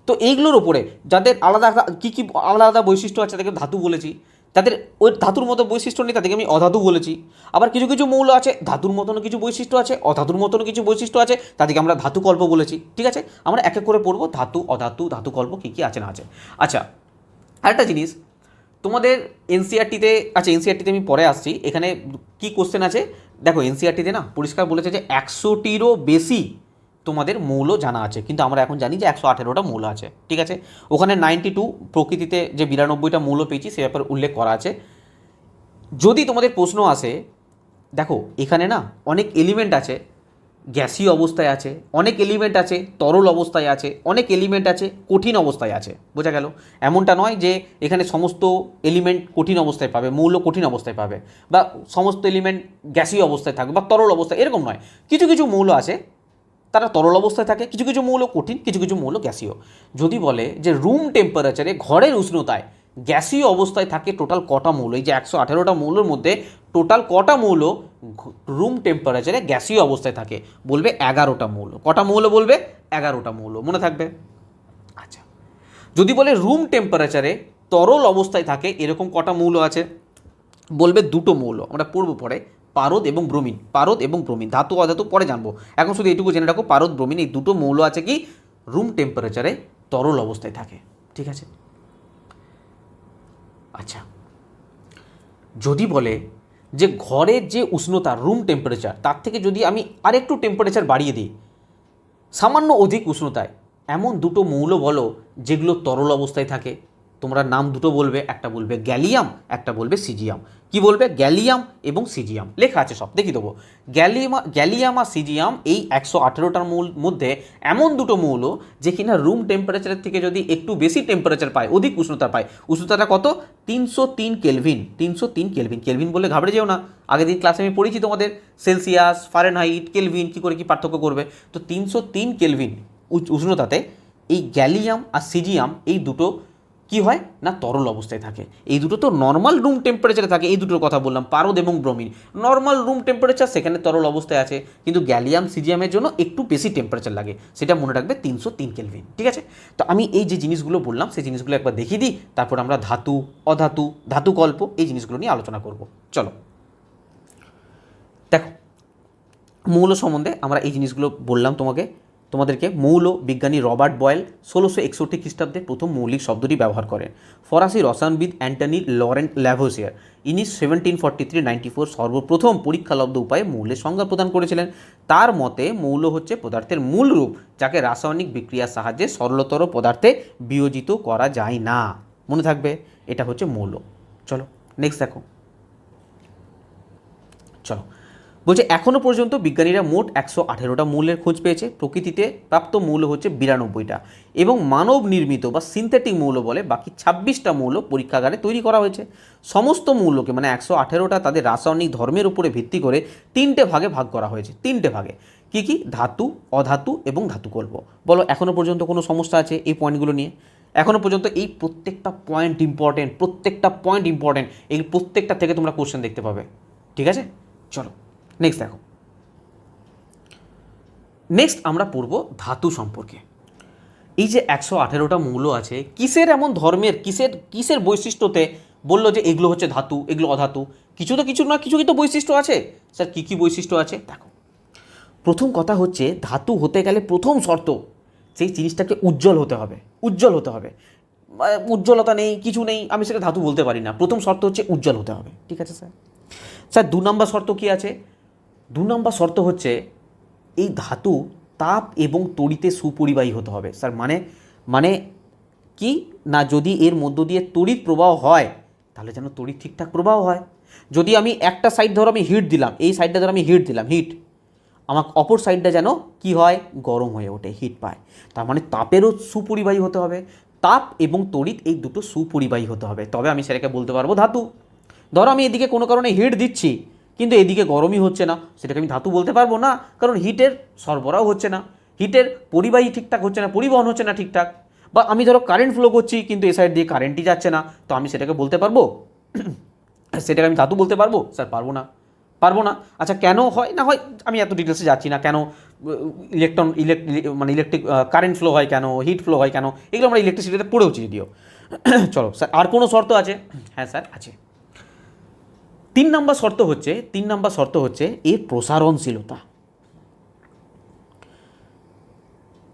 Speaker 1: তো এইগুলোর ওপরে যাদের আলাদা কী কী আলাদা আলাদা বৈশিষ্ট্য আছে তাদেরকে ধাতু বলেছি, তাদের ওই ধাতুর মতো বৈশিষ্ট্য নেই তাদেরকে আমি অধাতু বলেছি। আবার কিছু কিছু মৌল আছে ধাতুর মতনও কিছু বৈশিষ্ট্য আছে, অধাতুর মতনও কিছু বৈশিষ্ট্য আছে, তাদেরকে আমরা ধাতুকল্প বলেছি। ঠিক আছে, আমরা এক এক করে পড়বো ধাতু, অধাতু, ধাতুকল্প কী কী আছে না আছে। আচ্ছা, আরেকটা জিনিস তোমাদের এনসিইআরটিতে, আচ্ছা এনসিইআরটিতে আমি পরে আসছি, এখানে কি কোশ্চেন আছে দেখো। এনসিইআরটিতে না পরিষ্কার বলেছে যে 100টিরও বেশি তোমাদের মৌল জানা আছে, কিন্তু আমরা এখন জানি যে 118টা মৌল আছে। ঠিক আছে, ওখানে 92 প্রকৃতিতে যে 92টা মৌল পেয়েছি সে ব্যাপারে উল্লেখ করা আছে। যদি তোমাদের প্রশ্ন আসে, দেখো এখানে না অনেক এলিমেন্ট আছে গ্যাসীয় অবস্থায় আছে, অনেক এলিমেন্ট আছে তরল অবস্থায় আছে, অনেক এলিমেন্ট আছে কঠিন অবস্থায় আছে। বোঝা গেল? এমনটা নয় যে এখানে সমস্ত এলিমেন্ট কঠিন অবস্থায় পাবে, মৌল কঠিন অবস্থায় পাবে, বা সমস্ত এলিমেন্ট গ্যাসীয় অবস্থায় থাকবে বা তরল অবস্থায়, এরকম নয়। কিছু কিছু মৌল আছে তারা তরল অবস্থায় থাকে, কিছু কিছু মৌল কঠিন, কিছু কিছু মৌল গ্যাসীয়। যদি বলে যে রুম টেম্পারেচারে, ঘরের উষ্ণতায় গ্যাসীয় অবস্থায় থাকে টোটাল কটা মৌল, এই যে 118টা মৌলের মধ্যে টোটাল কটা মৌল রুম টেম্পারেচারে গ্যাসীয় অবস্থায় থাকে, বলবে 11টা মৌল। কটা মৌল বলবে? 11টা মৌল, মনে থাকবে। আচ্ছা, যদি বলে রুম টেম্পারেচারে তরল অবস্থায় থাকে এরকম কটা মৌল আছে, বলবে 2টো মৌল। আমরা পড়বো পরে, পারদ এবং ব্রোমিন। পারদ এবং ব্রোমিন, ধাতু অধাতু পরে জানবো, এখন শুধু এইটুকু জেনে রাখো পারদ ব্রোমিন এই 2টো মৌল আছে কি রুম টেম্পারেচারে তরল অবস্থায় থাকে। ঠিক আছে, আচ্ছা যদি বলে যে ঘরের যে উষ্ণতা রুম টেম্পারেচার তার থেকে যদি আমি আরেকটু টেম্পারেচার বাড়িয়ে দিই, সামান্য অধিক উষ্ণতায়, এমন 2টো মৌল বলো যেগুলো তরল অবস্থায় থাকে। তোমরা নাম দুটো বলবে, একটা বলবে গ্যালিয়াম, একটা বলবে সিজিয়াম। কি বলবে? গ্যালিয়াম এবং সিজিয়াম, লেখা আছে সব, দেখিয়ে দেবো। গ্যালিয়াম আর সিজিয়াম এই 118টার মধ্যে এমন দুটো মৌল যে কিনা রুম টেম্পারেচারের থেকে যদি একটু বেশি টেম্পারেচার পায়, অধিক উষ্ণতা পায়, উষ্ণতাটা কত? 303 কেলভিন। 303 কেলভিন। কেলভিন বলে ঘাবড়ে যেও না, আগের দিন ক্লাসে আমি পড়েছি তোমাদের সেলসিয়াস, ফারেনহাইট, কেলভিন কী করে কী পার্থক্য করবে। তো 303 কেলভিন উষ্ণতাতে এই গ্যালিয়াম আর সিজিয়াম এই দুটো কি হয় না তরল অবস্থায় থাকে। এই দুটো তো নর্মাল রুম টেম্পারেচারে থাকে, এই দুটোর কথা বললাম, পারদ এবং ব্রোমিন। নর্মাল রুম টেম্পারেচার, সেখানে তরল অবস্থায় আছে, কিন্তু গ্যালিয়াম সিজিয়ামের জন্য একটু বেশি টেম্পারেচার লাগে, সেটা মনে রাখবে 303 কেলভিন। ঠিক আছে? তো আমি এই যে জিনিসগুলো বললাম সেই জিনিসগুলো একবার দেখিয়ে দিই, তারপর আমরা ধাতু, অধাতু, ধাতুকল্প এই জিনিসগুলো নিয়ে আলোচনা করব। চলো দেখো, মৌল সম্বন্ধে আমরা এই জিনিসগুলো বললাম তোমাদেরকে। মৌল বিজ্ঞানী রবার্ট বয়েল 1661 খ্রিস্টাব্দে প্রথম মৌলিক শব্দটি ব্যবহার করেন। ফরাসি রসায়নবিদ অ্যান্টনি লরেন্ট ল্যাভোসিয়ার ইনি 1743-94 সর্বপ্রথম পরীক্ষালব্ধ উপায়ে মৌলের সংজ্ঞা প্রদান করেছিলেন। তার মতে মৌল হচ্ছে পদার্থের মূল রূপ, যাকে রাসায়নিক বিক্রিয়ার সাহায্যে সরলতর পদার্থে বিয়োজিত করা যায় না। মনে থাকবে, এটা হচ্ছে মৌল। চলো নেক্সট দেখো। চলো বলছে, এখনও পর্যন্ত বিজ্ঞানীরা মোট 118টা মৌলের খোঁজ পেয়েছে। প্রকৃতিতে প্রাপ্ত মৌল হচ্ছে 92টা এবং মানব নির্মিত বা সিনথেটিক মৌল বলে বাকি 26টা মৌল পরীক্ষাগারে তৈরি করা হয়েছে। সমস্ত মৌলকে মানে 118টা তাদের রাসায়নিক ধর্মের উপরে ভিত্তি করে 3টে ভাগে ভাগ করা হয়েছে। 3টে ভাগে কি কি? ধাতু, অধাতু এবং ধাতুকল্প। বলো এখনও পর্যন্ত কোনো সমস্যা আছে এই পয়েন্টগুলো নিয়ে? এখনও পর্যন্ত এই প্রত্যেকটা পয়েন্ট ইম্পর্টেন্ট, এই প্রত্যেকটা থেকে তোমরা কোশ্চেন দেখতে পাবে। ঠিক আছে? চলো নেক্সট দেখো। নেক্সট আমরা পড়ব ধাতু সম্পর্কে। এই যে 118টা মৌল আছে, কিসের এমন ধর্মের, কিসের বৈশিষ্ট্যতে বললো যে এগুলো হচ্ছে ধাতু, এগুলো অধাতু? কিছু তো বৈশিষ্ট্য আছে। স্যার কী কী বৈশিষ্ট্য আছে? দেখো, প্রথম কথা হচ্ছে ধাতু হতে গেলে প্রথম শর্ত সেই জিনিসটাকে উজ্জ্বল হতে হবে। উজ্জ্বলতা নেই, কিছু নেই, আমি সেটা ধাতু বলতে পারি না। প্রথম শর্ত হচ্ছে উজ্জ্বল হতে হবে। ঠিক আছে স্যার? স্যার 2 নম্বর শর্ত কী আছে? 2 নম্বর শর্ত হচ্ছে এই ধাতু তাপ এবং তড়িতে সুপরিবাহী হতে হবে। স্যার মানে কি না, যদি এর মধ্য দিয়ে তড়িৎ প্রবাহ হয় তাহলে যেন তড়িৎ ঠিকঠাক প্রবাহ হয়। যদি আমি একটা সাইড ধরো আমি হিট দিলাম, এই সাইডটা ধরো আমি হিট দিলাম, আমার অপর সাইডটা যেন কি হয়? গরম হয়ে ওঠে, হিট পায়। তার মানে তাপেরও সুপরিবাহী হতে হবে। তাপ এবং তড়িৎ এই দুটো সুপরিবাহী হতে হবে, তবে আমি সেটাকে বলতে পারবো ধাতু। ধরো আমি এদিকে কোনো কারণে হিট দিচ্ছি কিন্তু এদিকে গরমই হচ্ছে না, সেটাকে আমি ধাতু বলতে পারবো না, কারণ হিটের সরবরাহ হচ্ছে না, হিটের পরিবাহী ঠিকঠাক হচ্ছে না, পরিবহন হচ্ছে না ঠিকঠাক। বা আমি ধরো কারেন্ট ফ্লো করছি কিন্তু এ সাইড দিয়ে কারেন্টই যাচ্ছে না, তো আমি সেটাকে বলতে পারবো? সেটাকে আমি ধাতু বলতে পারবো? স্যার পারবো না। আচ্ছা কেন হয় না হয় আমি এত ডিটেলসে যাচ্ছি না। কেন ইলেকট্রিক কারেন্ট ফ্লো হয়, কেন হিট ফ্লো হয়, কেন, এগুলো আমরা ইলেকট্রিসিটিতে পড়েওছি যদিও। চলো স্যার, আর কোনো শর্ত আছে? হ্যাঁ স্যার আছে। 3 নম্বর শর্ত হচ্ছে এর প্রসারণশীলতা।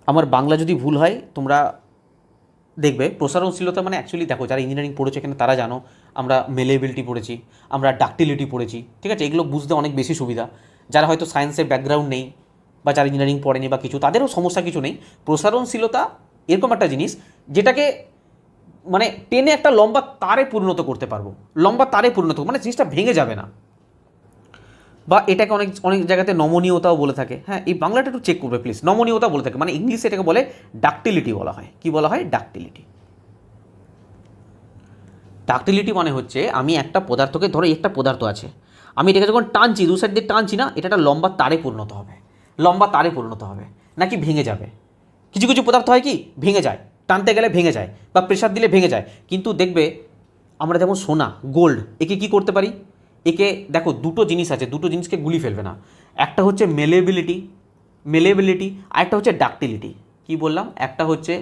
Speaker 1: আমার বাংলা যদি ভুল হয় তোমরা দেখবে। প্রসারণশীলতা মানে অ্যাকচুয়ালি দেখো, যারা ইঞ্জিনিয়ারিং পড়েছে এখানে তারা জানো, আমরা মেলেবিলিটি পড়েছি, আমরা ডাক্টিলিটি পড়েছি। ঠিক আছে? এগুলো বুঝতে অনেক বেশি সুবিধা। যারা হয়তো সায়েন্সের ব্যাকগ্রাউন্ড নেই বা যারা ইঞ্জিনিয়ারিং পড়েনি বা কিছু, তাদেরও সমস্যা কিছু নেই। প্রসারণশীলতা এরকম একটা জিনিস যেটাকে মানে টেনে একটা লম্বা তারে পরিণত করতে পারবো। মানে জিনিসটা ভেঙে যাবে না। বা এটাকে অনেক জায়গাতে নমনীয়তাও বলে থাকে। হ্যাঁ, এই বাংলাটা একটু চেক করবে প্লিজ। নমনীয়তা বলে থাকে, মানে ইংলিশে এটাকে বলে ডাক্টিলিটি বলা হয়। কি বলা হয়? ডাক্টিলিটি মানে হচ্ছে আমি একটা পদার্থকে, ধরো একটা পদার্থ আছে, আমি এটাকে যখন টানছি, দু সাইড দিয়ে টানছি না, এটা একটা লম্বা তারে পরিণত হবে নাকি ভেঙে যাবে। কিছু কিছু পদার্থ হয় কি ভেঙে যায়, টানতে গেলে ভেঙে যায় বা প্রেশার দিলে ভেঙে যায়। কিন্তু দেখবে আমরা যেমন সোনা, গোল্ড, একে কি করতে পারি? একে দেখো, দুটো জিনিস আছে, দুটো জিনিসকে গুলি ফেলবে না। একটা হচ্ছে মেলেবিলিটি আর একটা হচ্ছে ডাক্টিলিটি। কি বললাম? একটা হচ্ছে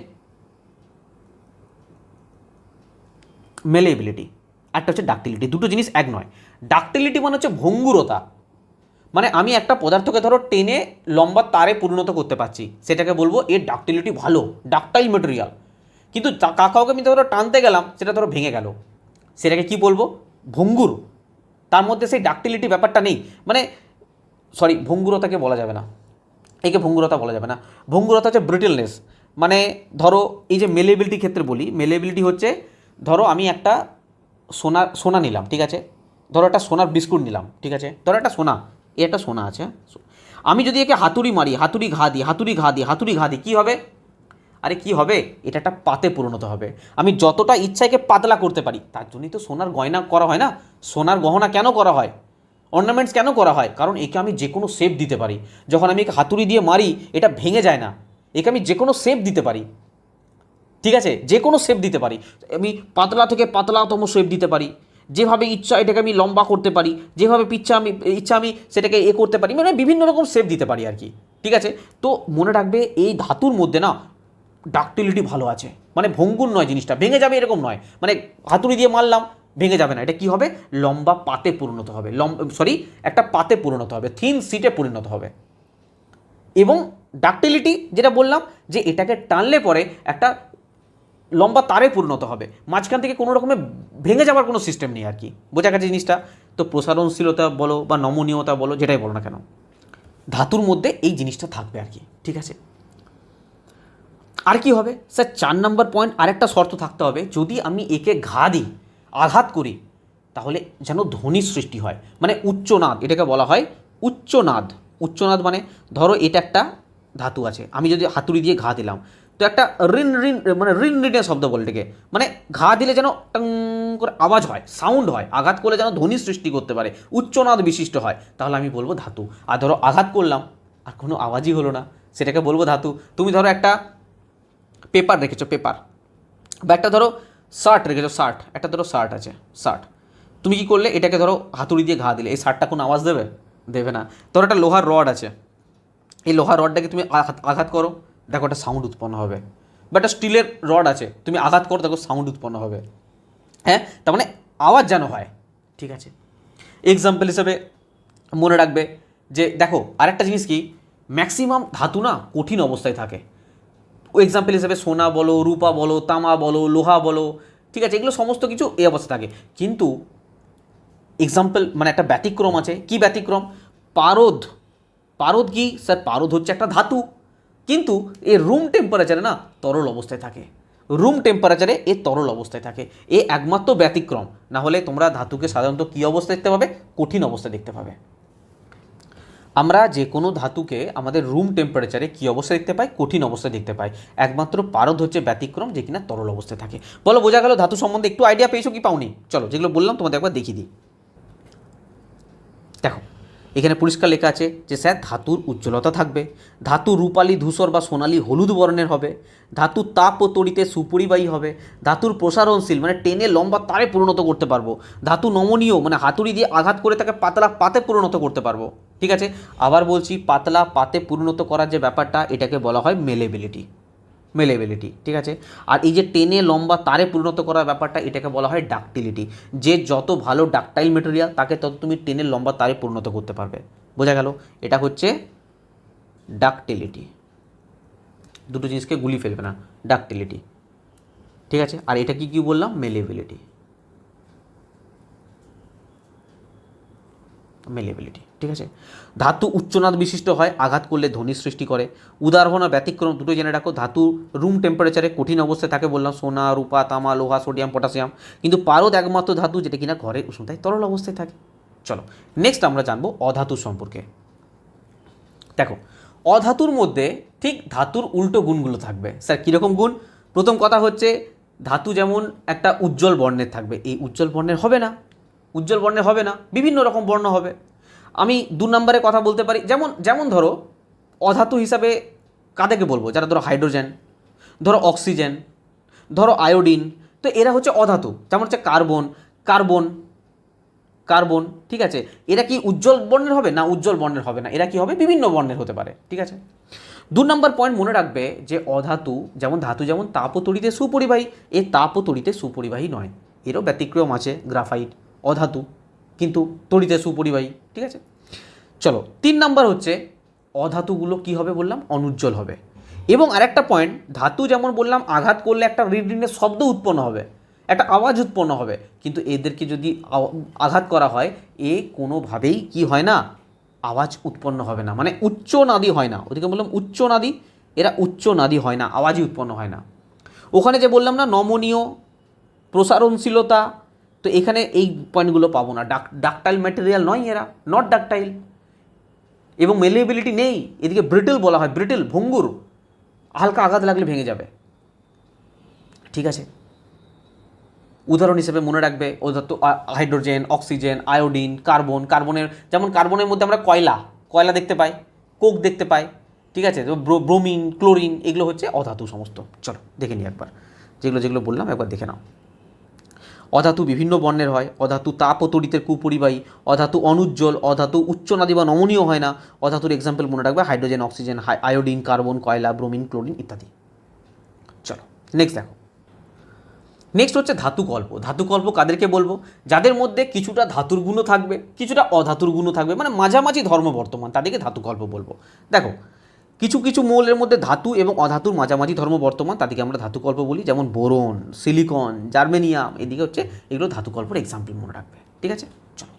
Speaker 1: মেলেবিলিটি, একটা হচ্ছে ডাক্টিলিটি। দুটো জিনিস এক নয়। ডাক্টিলিটি মানে হচ্ছে ভঙ্গুরতা, মানে আমি একটা পদার্থকে ধরো টেনে লম্বা তারে পরিণত করতে পারছি, সেটাকে বলবো এর ডাক্টিলিটি ভালো, ডাক্টাইল মেটেরিয়াল। কিন্তু কাউকে আমি ধরো টানতে গেলাম, সেটা ধরো ভেঙে গেল, সেটাকে কি বলবো? ভঙ্গুর। তার মধ্যে সেই ডাক্টিলিটি ব্যাপারটা নেই। মানে সরি, ভঙ্গুরতাকে বলা যাবে না, একে ভঙ্গুরতা বলা যাবে না। ভঙ্গুরতা হচ্ছে ব্রিটেলনেস। মানে ধরো এই যে মেলেবিলিটি ক্ষেত্রে বলি, মেলেবিলিটি হচ্ছে ধরো আমি একটা সোনা নিলাম, ঠিক আছে, ধরো একটা সোনার বিস্কুট নিলাম, ঠিক আছে, ধরো একটা সোনা, এ একটা সোনা আছে, আমি যদি একে হাতুড়ি মারি, হাতুড়ি ঘা দিই, হাতুড়ি ঘা দিই, হাতুড়ি ঘা দিই, কী হবে? আরে কি হবে? এটা একটা পাতে পরিণত হবে। আমি যতটা ইচ্ছা একে পাতলা করতে পারি, তার জন্যই তো সোনার গয়না করা হয় না। সোনার গহনা কেন করা হয়, অর্নামেন্টস কেন করা হয়? কারণ একে আমি যে কোনো শেপ দিতে পারি। যখন আমি একে হাতুড়ি দিয়ে মারি, এটা ভেঙে যায় না, একে আমি যে কোনো শেপ দিতে পারি, ঠিক আছে, যে কোনো শেপ দিতে পারি। আমি পাতলা থেকে পাতলাতম শেপ দিতে পারি, যেভাবে ইচ্ছা এটাকে আমি লম্বা করতে পারি, যেভাবে ইচ্ছা আমি সেটাকে করতে পারি, মানে বিভিন্ন রকম শেপ দিতে পারি আর কি, ঠিক আছে। তো মনে রাখবে এই ধাতুর মধ্যে না ডাক্টিলিটি ভালো আছে, মানে ভঙ্গুর নয়, জিনিসটা ভেঙে যাবে এরকম নয়, মানে হাতুড়ি দিয়ে মারলাম ভেঙে যাবে না, এটা কি হবে? লম্বা পাতে পরিণত হবে, একটা পাতে পরিণত হবে, থিন সিটে পরিণত হবে। এবং ডাক্টিলিটি যেটা বললাম, যে এটাকে টানলে পরে একটা লম্বা তারে পরিণত হবে, মাঝখান থেকে কোনো রকমের ভেঙে যাওয়ার কোনো সিস্টেম নেই আর কি, বোঝা গেছে জিনিসটা? তো প্রসারণশীলতা বলো বা নমনীয়তা বলো, যেটাই বলো না কেন, ধাতুর মধ্যে এই জিনিসটা থাকবে আর কি, ঠিক আছে। আর কি হবে স্যার? 4 নম্বর পয়েন্ট, আরেকটা শর্ত থাকতে হবে, যদি আমি একে ঘা দিই, আঘাত করি, তাহলে যেন ধ্বনির সৃষ্টি হয়, মানে উচ্চনাদ, এটাকে বলা হয় উচ্চনাদ। উচ্চনাদ মানে ধরো এটা একটা ধাতু আছে, আমি যদি হাতুড়ি দিয়ে ঘা দিলাম, তো একটা রিন রিন, মানে রিন রিনের শব্দ বলে এটাকে, মানে ঘা দিলে যেন টং করে আওয়াজ হয়, সাউন্ড হয়, আঘাত করলে যেন ধ্বনি সৃষ্টি করতে পারে, উচ্চনাদ বিশিষ্ট হয়, তাহলে আমি বলবো ধাতু। আর ধরো আঘাত করলাম আর কোনো আওয়াজই হলো না, সেটাকে বলবো ধাতু। তুমি ধরো একটা পেপার রেখেছো, পেপার, বা একটা ধরো শার্ট রেখেছো, শার্ট, একটা ধরো শার্ট আছে, শার্ট, তুমি কি করলে এটাকে ধরো হাতুড়ি দিয়ে ঘা দিলে, এই শার্টটা কোনো আওয়াজ দেবে? দেবে না। ধরো একটা লোহার রড আছে, এই লোহার রডটাকে তুমি আঘাত করো, দেখো একটা সাউন্ড উৎপন্ন হবে। বা একটা স্টিলের রড আছে, তুমি আঘাত করো, দেখো সাউন্ড উৎপন্ন হবে। হ্যাঁ, তার মানে আওয়াজ যেন হয়, ঠিক আছে। এক্সাম্পল হিসেবে মনে রাখবে যে দেখো আরেকটা জিনিস কি, ম্যাক্সিমাম ধাতু না কঠিন অবস্থায় থাকে। এক্সাম্পল হিসেবে সোনা বলো, রূপা বলো, তামা বলো, লোহা বলো, ঠিক আছে, এগুলো সমস্ত কিছু এই অবস্থা থাকে। কিন্তু এক্সাম্পল মানে একটা ব্যতিক্রম আছে, কি ব্যতিক্রম? পারদ। পারদ কি স্যার? পারদ হচ্ছে একটা ধাতু, কিন্তু এ রুম টেম্পারেচারে না তরল অবস্থায় থাকে, রুম টেম্পারেচারে এ তরল অবস্থায় থাকে, এ একমাত্র ব্যতিক্রম। না হলে তোমরা ধাতুকে সাধারণত কী অবস্থায় দেখতে পাবে? কঠিন অবস্থায় দেখতে পাবে। আমরা যে কোনো ধাতুকে আমাদের রুম টেম্পারেচারে কী অবস্থায় দেখতে পাই? কঠিন অবস্থায় দেখতে পাই। একমাত্র পারদ হচ্ছে ব্যতিক্রম, যে কিনা তরল অবস্থায় থাকে। বলো, বোঝা গেল ধাতু সম্বন্ধে? একটু আইডিয়া পেয়েছো কি পাওনি? চলো, যেগুলো বললাম তোমাদের একবার দেখিয়ে দিই। দেখো এখানে পরিষ্কার লেখা আছে যে স্যার ধাতুর উজ্জ্বলতা থাকবে, ধাতু রূপালী ধূসর বা সোনালী হলুদ বর্ণের হবে, ধাতু তাপ ও তড়িতে সুপরিবাহী হবে, ধাতুর প্রসারণশীল মানে টেনে লম্বা তারে পরিণত করতে পারবো, ধাতু নমনীয় মানে হাতুড়ি দিয়ে আঘাত করে তাকে পাতলা পাতে পরিণত করতে পারবো, ঠিক আছে। আবার বলছি, পাতলা পাতে পরিণত করার যে ব্যাপারটা, এটাকে বলা হয় মেলেবিলিটি, মেলেবিলিটি, ঠিক আছে। আর এই যে টেনে লম্বা তারে পরিণত করার ব্যাপারটা, এটাকে বলা হয় ডাকটিলিটি। যে যত ভালো ডাকটাইল মেটেরিয়াল, তাকে তত তুমি টেনে লম্বা তারে পরিণত করতে পারবে। বোঝা গেল? এটা হচ্ছে ডাকটিলিটি। দুটো জিনিসকে গুলি ফেলবে না, ডাকটিলিটি, ঠিক আছে। আর এটা কি কি বললাম? মেলেবিলিটি, মেলেবিলিটি, ঠিক আছে। ধাতু উচ্চনাদ বিশিষ্ট হয়, আঘাত করলে ধ্বনির সৃষ্টি করে। উদাহরণ আর ব্যতিক্রম দুটো জেনে রাখো। ধাতু রুম টেম্পারেচারে কঠিন অবস্থায় থাকে, বললাম সোনা, রূপা, তামা, লোহা, সোডিয়াম, পটাশিয়াম। কিন্তু পারদ একমাত্র ধাতু যেটা কিনা ঘরের উষ্ণতায় তরল অবস্থায় থাকে। চলো নেক্সট আমরা জানবো অধাতুর সম্পর্কে। দেখো অধাতুর মধ্যে ঠিক ধাতুর উল্টো গুণগুলো থাকবে। স্যার কীরকম গুণ? প্রথম কথা হচ্ছে, ধাতু যেমন একটা উজ্জ্বল বর্ণের থাকবে, এই উজ্জ্বল বর্ণের হবে না, উজ্জ্বল বর্ণের হবে না, বিভিন্ন রকম বর্ণ হবে। আমি 2 নম্বরে কথা বলতে পারি, যেমন যেমন ধরো অধাতু হিসাবে কাদেরকে বলবো? যারা ধরো হাইড্রোজেন, ধরো অক্সিজেন, ধরো আয়োডিন, তো এরা হচ্ছে অধাতু। যেমন হচ্ছে কার্বন, কার্বন, কার্বন, ঠিক আছে। এরা কি উজ্জ্বল বর্ণের হবে? না, উজ্জ্বল বর্ণের হবে না। এরা কি হবে? বিভিন্ন বর্ণের হতে পারে, ঠিক আছে। 2 নম্বর পয়েন্ট মনে রাখবে যে অধাতু ধাতু যেমন তাপ ও তড়িতে সুপরিবাহী, এ তাপ ও তড়িতে সুপরিবাহী নয়, এরও ব্যতিক্রম আছে। গ্রাফাইট অধাতু কিন্তু তড়িতে সুপরিবাহী, ঠিক আছে। চলো 3 নাম্বার হচ্ছে অধাতুগুলো কি হবে বললাম? অনুজ্জ্বল হবে। এবং আরেকটা পয়েন্ট, ধাতু যেমন বললাম আঘাত করলে একটা রিডরিনের শব্দ উৎপন্ন হবে, একটা আওয়াজ উৎপন্ন হবে, কিন্তু এদেরকে যদি আঘাত করা হয়, এ কোনোভাবেই কি হয় না? আওয়াজ উৎপন্ন হবে না, মানে উচ্চ নাদী হয় না। ওদিকে বললাম উচ্চ নাদী, এরা উচ্চ নাদী হয় না, আওয়াজই উৎপন্ন হয় না। ওখানে যে বললাম না নমনীয়, প্রসারণশীলতা, তো এখানে এই পয়েন্টগুলো পাবো না। ডাকটাইল ম্যাটেরিয়াল নয় এরা, নট ডাকটাইল। এবং মেলিয়েবিলিটি নেই, এদিকে ব্রিটেল বলা হয়, ব্রিটেল, ভঙ্গুর, হালকা আঘাত লাগলে ভেঙে যাবে। ঠিক আছে, উদাহরণ হিসেবে মনে রাখবে অধাতু হাইড্রোজেন, অক্সিজেন, আয়োডিন, কার্বন। কার্বনের যেমন কার্বনের মধ্যে আমরা কয়লা দেখতে পাই, কোক দেখতে পাই। ঠিক আছে, তো ব্রোমিন, ক্লোরিন, এগুলো হচ্ছে অধাতু সমস্ত। চলো দেখে নিই একবার, যেগুলো বললাম একবার দেখে নাও। অধাতু বিভিন্ন বর্ণের হয়। অধাতু তাপ ও তড়িতের কুপরিবাহী। অধাতু অনুজ্জ্বল। অধাতু উচ্চনাদী বা নমনীয় হয় না। অধাতুর এক্সাম্পল মনে রাখবে হাইড্রোজেন, অক্সিজেন, আয়োডিন, কার্বন, কয়লা, ব্রোমিন, ক্লোরিন ইত্যাদি। চলো নেক্সট দেখো। নেক্সট হচ্ছে ধাতুকল্প। ধাতুকল্প কাদেরকে বলবো? যাদের মধ্যে কিছুটা ধাতুর গুণও থাকবে, কিছুটা অধাতুর গুণও থাকবে, মানে মাঝামাঝি ধর্ম বর্তমান, তাদেরকে ধাতুকল্প বলবো। দেখো, কিছু কিছু মৌলের মধ্যে ধাতু এবং অধাতুর মাঝামাঝি ধর্ম বর্তমান, তাদেরকে আমরা ধাতুকল্প বলি। যেমন বোরন, সিলিকন, জার্মেনিয়াম, এদিকে হচ্ছে এগুলো ধাতুকল্পর এক্সাম্পল মনে রাখবে। ঠিক আছে, চলো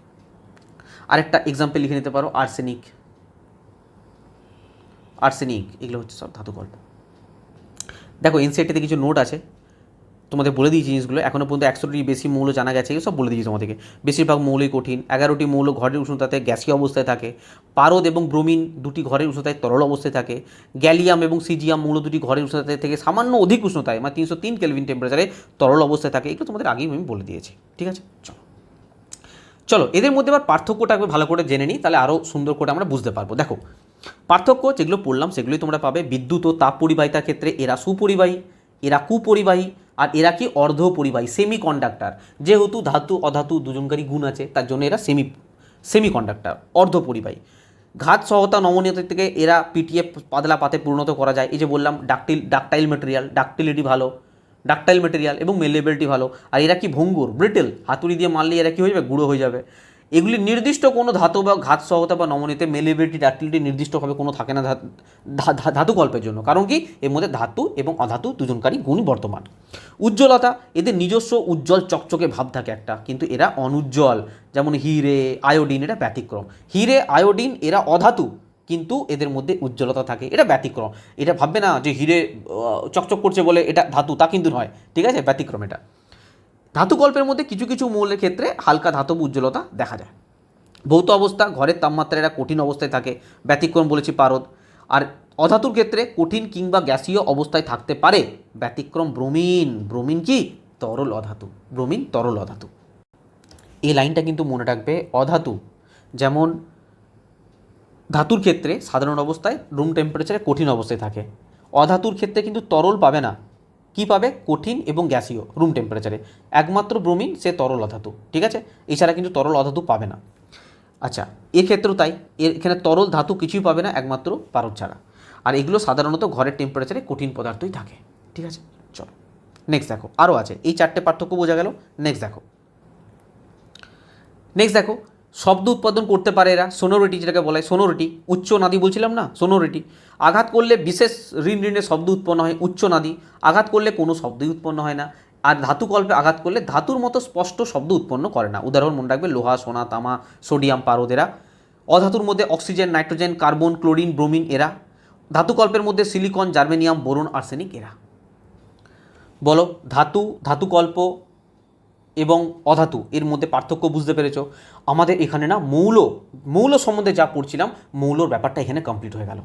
Speaker 1: আরেকটা এক্সাম্পল লিখে নিতে পারো, আর্সেনিক, এগুলো হচ্ছে সব ধাতুকল্প। দেখো এনসিইআরটিতে কিছু নোট আছে, তোমাদের বলে দিয়েছি জিনিসগুলো। এখনও পর্যন্ত 100টির বেশি মৌল জানা গেছে, সব বলে দিয়েছি তোমাদেরকে। বেশিরভাগ মৌলই কঠিন। 11টি মৌল ঘরের উষ্ণতাতে গ্যাসীয় অবস্থায় থাকে। পারদ এবং ব্রোমিন দুটি ঘরের উষ্ণতায় তরল অবস্থায় থাকে। গ্যালিয়াম এবং সিজিয়াম মৌল দুটি ঘরের উষ্ণতা থেকে সামান্য অধিক উষ্ণতায়, মানে 303 কেলভিন টেম্পারেচারে তরল অবস্থায় থাকে। এগুলো তোমাদের আগেই আমি বলে দিয়েছি। ঠিক আছে, চলো এদের মধ্যে আবার পার্থক্যটা একবার ভালো করে জেনে নিই, তাহলে আরও সুন্দর করে আমরা বুঝতে পারবো। দেখো, পার্থক্য যেগুলো পড়লাম সেগুলোই তোমরা পাবে। বিদ্যুৎ ও তাপ পরিবাহিতার ক্ষেত্রে এরা সুপরিবাহী, এরা কুপরিবাহী, আর এরা কি অর্ধ পরিবাহী, সেমি কন্ডাক্টার। যেহেতু ধাতু অধাতু দুজনকারই গুণ আছে, তার জন্য এরা সেমি কন্ডাক্টার, অর্ধ পরিবাহী। ঘাত সহতা নমনীয়তা থেকে এরা পিটিএ পাতলা পাতে পরিণত করা যায়। এই যে বললাম ডাকটাইল ম্যাটেরিয়াল, ডাকটিলিটি ভালো, ডাকটাইল ম্যাটেরিয়াল এবং মেলেবিলিটি ভালো। আর এরা কি ভঙ্গুর, ব্রিটেল, হাতুড়ি দিয়ে মারলে এরা কী হয়ে যাবে, গুঁড়ো হয়ে যাবে। এগুলি নির্দিষ্ট কোনো ধাতু বা ঘাত সহতা বা নমনীয়তে মেলেবিলিটি, ডাকটিলিটি নির্দিষ্টভাবে কোনো থাকে না ধাতুকল্পের জন্য। কারণ কি, এর মধ্যে ধাতু এবং অধাতু দুজনকারই গুণই বর্তমান। উজ্জ্বলতা, এদের নিজস্ব উজ্জ্বল চকচকে ভাব থাকে একটা, কিন্তু এরা অনুজ্জ্বল। যেমন হিরে, আয়োডিন, এটা ব্যতিক্রম। হিরে, আয়োডিন এরা অধাতু, কিন্তু এদের মধ্যে উজ্জ্বলতা থাকে, এটা ব্যতিক্রম। এটা ভাববে না যে হিরে চকচক করছে বলে এটা ধাতু, তা কিন্তু নয়। ঠিক আছে, ব্যতিক্রম এটা। ধাতুকল্পের মধ্যে কিছু কিছু মৌলের ক্ষেত্রে হালকা ধাতব উজ্জ্বলতা দেখা যায়। ভৌত অবস্থা, ঘরের তাপমাত্রায় এরা কঠিন অবস্থায় থাকে, ব্যতিক্রম বলেছি পারদ। আর অধাতুর ক্ষেত্রে কঠিন কিংবা গ্যাসীয় অবস্থায় থাকতে পারে, ব্যতিক্রম ব্রোমিন কি, তরল অধাতু, ব্রোমিন তরল অধাতু। এই লাইনটা কিন্তু মনে রাখবে। অধাতু যেমন ধাতুর ক্ষেত্রে সাধারণ অবস্থায় রুম টেম্পারেচারে কঠিন অবস্থায় থাকে, অধাতুর ক্ষেত্রে কিন্তু তরল পাবে না। কি পাবে, কঠিন এবং গ্যাসীয় রুম টেম্পারেচারে। একমাত্র ব্রোমিন সে তরল অধাতু। ঠিক আছে, এছাড়া কিন্তু তরল অধাতু পাবে না। আচ্ছা, এক্ষেত্রেও তাই, এখানে তরল ধাতু কিছুই পাবে না একমাত্র পারদ ছাড়া। আর এগুলো সাধারণত ঘরের টেম্পারেচারে কঠিন পদার্থই থাকে। ঠিক আছে, চলো নেক্সট দেখো, আরও আছে। এই 4টে পার্থক্য বোঝা গেল। নেক্সট দেখো, শব্দ উৎপাদন করতে পারে এরা, সোনোরিটি যেটাকে বলা হয়, সোনোরিটি। উচ্চ নাদী বলছিলাম না, সোনোরিটি। আঘাত করলে বিশেষ ঋণে শব্দ উৎপন্ন হয়, উচ্চ নাদী। আঘাত করলে কোনো শব্দই উৎপন্ন হয় না। আর ধাতুকল্পে আঘাত করলে ধাতুর মতো স্পষ্ট শব্দ উৎপন্ন করে না। উদাহরণ মনে রাখবে, লোহা, সোনা, তামা, সোডিয়াম, পারদ এরা। অধাতুর মধ্যে oxygen, nitrogen, carbon, chlorine, bromine এরা। ধাতুকল্পের মধ্যে সিলিকন, জার্মেনিয়াম, বোরন, আর্সেনিক এরা। বলো, ধাতুকল্প এবং অধাতু এর মধ্যে পার্থক্য বুঝতে পেরেছো? আমাদের এখানে না মৌল সম্বন্ধে যা পড়ছিলাম, মৌলর ব্যাপারটা এখানে কমপ্লিট হয়ে গেল।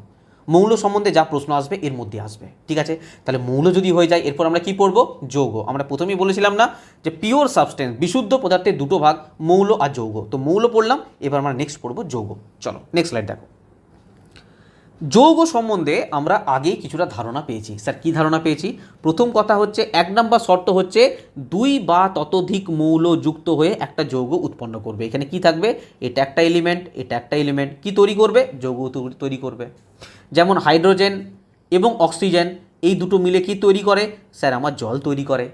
Speaker 1: মৌল সম্বন্ধে যা প্রশ্ন আসবে এর মধ্যে আসবে। ঠিক আছে, তাহলে মৌল যদি হয়ে যায়, এরপর আমরা কি পড়বো, যৌগ। আমরা প্রথমেই বলেছিলাম না যে পিওর সাবস্টেন্স, বিশুদ্ধ পদার্থের দুটো ভাগ, মৌল আর যৌগ। তো মৌল পড়লাম, এবার আমরা নেক্সট পড়বো যৌগ। চলো নেক্সট স্লাইড দেখো। যৌগ সম্বন্ধে আমরা আগেই কিছুটা ধারণা পেয়েছি। স্যার কী ধারণা পেয়েছি? প্রথম কথা হচ্ছে, 1 নম্বর শর্ত হচ্ছে 2 বা ততোধিক মৌল যুক্ত হয়ে একটা যৌগ উৎপন্ন করবে। এখানে কি থাকবে, এটা একটা এলিমেন্ট, এটা একটা এলিমেন্ট, কি তৈরি করবে, যৌগ তৈরি করবে। যেমন হাইড্রোজেন এবং অক্সিজেন এই দুটো মিলে কি তৈরি করে, স্যার আমার জল তৈরি করে।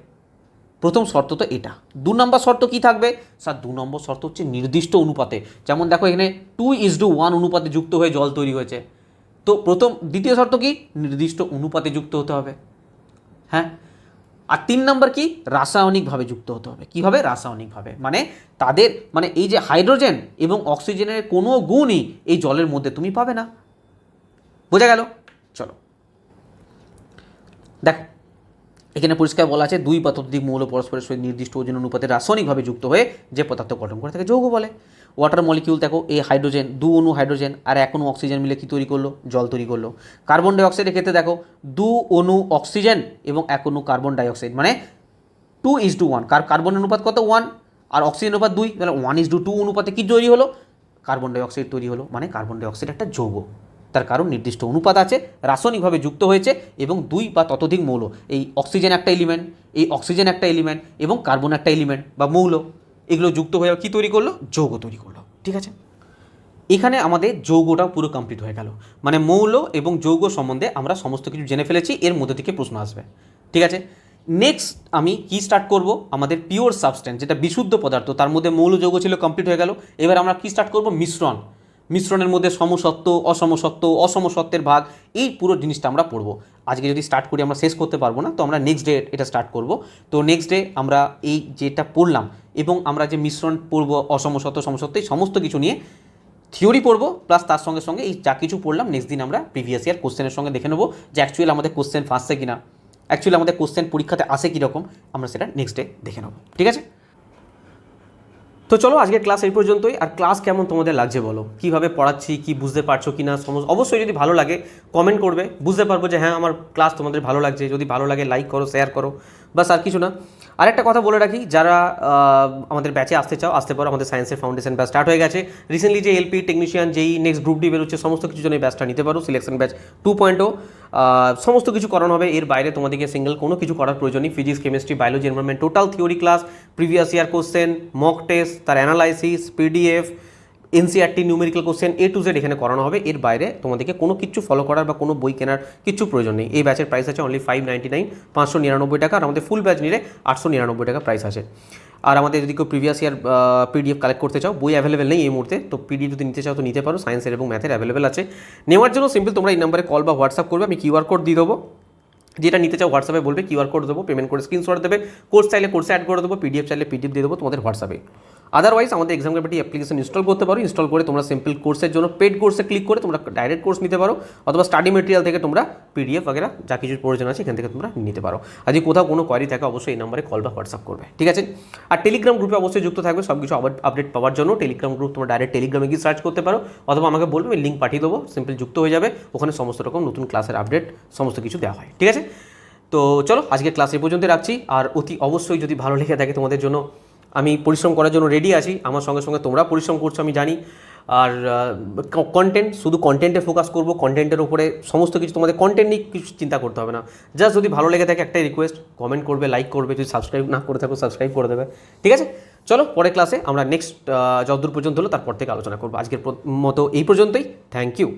Speaker 1: প্রথম শর্ত তো এটা। 2 নম্বর শর্ত কি থাকবে, স্যার 2 নম্বর শর্ত হচ্ছে নির্দিষ্ট অনুপাতে। যেমন দেখো এখানে 2:1 অনুপাতে যুক্ত হয়ে জল তৈরি হয়েছে। তো দ্বিতীয় শর্ত কি, নির্দিষ্ট অনুপাতে যুক্ত হতে হবে। হ্যাঁ, আর 3 নম্বর কি, রাসায়নিকভাবে যুক্ত হতে হবে। কীভাবে, রাসায়নিকভাবে। মানে এই যে হাইড্রোজেন এবং অক্সিজেনের কোনো গুণই এই জলের মধ্যে তুমি পাবে না। বোঝা গেল? চলো দেখো, এখানে পরিষ্কার বলা আছে দুই বা ততোধিক মৌল পরস্পরের সহিত নির্দিষ্ট ওজন অনুপাতে রাসায়নিকভাবে যুক্ত হয়ে যে পদার্থ গঠন করে তাকে যৌগ বলে। ওয়াটার মলিকিউল দেখো, এই হাইড্রোজেন, দু অণু হাইড্রোজেন আর এক অণু অক্সিজেন মিলে কী তৈরি করলো, জল তৈরি করলো। কার্বন ডাইঅক্সাইডের ক্ষেত্রে দেখো, দু অণু অক্সিজেন এবং এক অণু কার্বন ডাইঅক্সাইড, মানে 2:1, কার্বন অনুপাত কত, 1, আর অক্সিজেন অনুপাত 2, তাহলে 1:2 অনুপাতে কী তৈরি হলো, কার্বন ডাইঅক্সাইড তৈরি হলো। মানে কার্বন ডাইঅক্সাইড একটা যৌগ, তার কারণ নির্দিষ্ট অনুপাত আছে, রাসায়নিকভাবে যুক্ত হয়েছে এবং দুই বা ততোধিক মৌল, এই অক্সিজেন একটা এলিমেন্ট, এই অক্সিজেন একটা এলিমেন্ট এবং কার্বন একটা এলিমেন্ট বা মৌল, এগুলো যুক্ত হয়ে কী তৈরি করলো, যৌগ তৈরি করলো। ঠিক আছে, এখানে আমাদের যৌগটাও পুরো কমপ্লিট হয়ে গেল। মানে মৌল এবং যৌগ সম্বন্ধে আমরা সমস্ত কিছু জেনে ফেলেছি, এর মধ্যে থেকে প্রশ্ন আসবে। ঠিক আছে, নেক্সট আমি কি স্টার্ট করব, আমাদের পিওর সাবস্টেন্স যেটা বিশুদ্ধ পদার্থ, তার মধ্যে মৌল যৌগ ছিল, কমপ্লিট হয়ে গেল। এবার আমরা কি স্টার্ট করব, মিশ্রণ। মিশ্রণের মধ্যে সমসত্ব, অসমসত্ব, অসমসত্বের ভাগ, এই পুরো জিনিসটা আমরা পড়বো। আজকে যদি স্টার্ট করি আমরা শেষ করতে পারবো না, তো আমরা নেক্সট ডে এটা স্টার্ট করব। তো নেক্সট ডে আমরা এই যেটা পড়লাম এবং আমরা যে মিশ্রণ পড়বো, অসমসত্ব, সমসত্ব, এই সমস্ত কিছু নিয়ে থিওরি পড়বো, প্লাস তার সঙ্গে সঙ্গে এই যা কিছু পড়লাম নেক্সট দিন আমরা প্রিভিয়াস ইয়ার কোশ্চেনের সঙ্গে দেখে নেবো যে অ্যাকচুয়ালি আমাদের কোশ্চেন ফাঁসছে কিনা, অ্যাকচুয়ালি আমাদের কোশ্চেন পরীক্ষাতে আসে কীরকম, আমরা সেটা নেক্সট ডে দেখে নেবো। ঠিক আছে, তো চলো আজকের ক্লাস এই পর্যন্তই। আর ক্লাস কেমন তোমাদের লাগছে বলো, কীভাবে পড়াচ্ছি, কি বুঝতে পারছো কি না, অবশ্যই যদি ভালো লাগে কমেন্ট করবে, বুঝতে পারবো যে হ্যাঁ আমার ক্লাস তোমাদের ভালো লাগছে। যদি ভালো লাগে লাইক করো, শেয়ার করো, বাস আর কিছু না। আরেকটা কথা বলে রাখি, যারা আমাদের ব্যাচে আসতে চাও আসতে পারো, আমাদের সায়েন্সের ফাউন্ডেশন ব্যাচ স্টার্ট হয়ে গেছে। রিসেন্টলি যে এলপি, টেকনিশিয়ান, যেই নেক্সট গ্রুপ ডি বেরোচ্ছে, সমস্ত কিছুর জন্য এই ব্যাচটা নিতে পারো। সিলেকশন ব্যাচ 2.0, সমস্ত কিছু করানো হবে। এর বাইরে তোমাদেরকে সিঙ্গেল কোনো কিছু করার প্রয়োজন নেই। Physics, chemistry, biology, environment, total theory class, previous year question, mock test, তার analysis, PDF, NCERT, numerical question, A to Z এখানে করানো হবে। এর বাইরে তোমাদেরকে কোনো কিছু ফলো করার বা কোনো বই কেনার কিছু প্রয়োজন নেই। এই ব্যাচের প্রাইস আছে অনলি 599, 599 টাকা। আর আমাদের ফুল ব্যাচ নিলে 899 টাকা প্রাইস আছে। আর আমাদের যদি কেউ প্রিভিয়াস ইয়ার পিডিএফ কালেক্ট করতে চাও, বই অ্যাভেলেবেল নেই এই মুহূর্তে, তো পিডিএফ যদি নিতে চাও তো নিতে পারো। সায়েন্সের এবং ম্যাথের অ্যাভেলেবেল আছে। নেওয়ার জন্য সিম্পল তোমরা এই নাম্বারে কল বা হোয়াটসঅ্যাপ করবে, আমি কিউআর কোড দিয়ে দেবো। যেটা নিতে চাও হোয়াটসঅ্যাপে বলবে, কিউআর কোড দেবো, পেমেন্ট করে স্ক্রিনশট দেবে। কোর্স চাইলে কোর্সে অ্যাড করে দেবো, পিডিএফ চাইলে পিডিএফ দিয়ে দেবো তোমাদের হোয়াটসঅ্যাপে। আদারওয়াইজ আমাদের এক্সাম গ্রাভিটি অ্যাপ্লিকেশন ইনস্টল করতে পারো। ইনস্টল করে তোমরা সিম্পল কোর্সের জন্য পেড কোর্সে ক্লিক করে তোমরা ডাইরেক্ট কোর্স নিতে পারো, অথবা স্টাডি মেটেরিয়াল থেকে তোমরা পিডিএফ বগেরা যা কিছু প্রয়োজন আছে এখান থেকে তোমরা নিতে পারো। আর যদি কোথাও কোনো কোয়ারি থাকে অবশ্যই এই নম্বরে কল বা হোয়াটসঅ্যাপ করবে। ঠিক আছে, আর টেলিগ্রাম গ্রুপে অবশ্যই যুক্ত থাকবে সব কিছু আপডেট পাওয়ার জন্য। টেলিগ্রাম গ্রুপ তোমরা ডাইরেক্ট টেলিগ্রামে গিয়ে সার্চ করতে পারো, অথবা আমাকে বলবে, আমি লিঙ্ক পাঠিয়ে দেবো, সিম্পল যুক্ত হয়ে যাবে। ওখানে সমস্ত রকম নতুন ক্লাসের আপডেট সমস্ত কিছু দেওয়া হয়। ঠিক আছে, তো চলো আজকের ক্লাস এই পর্যন্ত রাখছি। আর অতি অবশ্যই যদি ভালো লেগে থাকে তোমাদের জন্য আমি পরিশ্রম করার জন্য রেডি আছি, আমার সঙ্গে সঙ্গে তোমরা পরিশ্রম করছো আমি জানি। আর কন্টেন্ট, শুধু কন্টেন্টে ফোকাস করবো, কন্টেন্টের উপরে সমস্ত কিছু, তোমাদের কন্টেন্ট নিয়ে কিছু চিন্তা করতে হবে না। জাস্ট যদি ভালো লেগে থাকে একটাই রিকোয়েস্ট, কমেন্ট করবে, লাইক করবে, যদি সাবস্ক্রাইব না করে থাকো সাবস্ক্রাইব করে দেবে। ঠিক আছে, চলো পরের ক্লাসে আমরা নেক্সট যতদূর পর্যন্ত হলো তারপর থেকে আলোচনা করবো। আজকের মতো এই পর্যন্তই, থ্যাংক ইউ।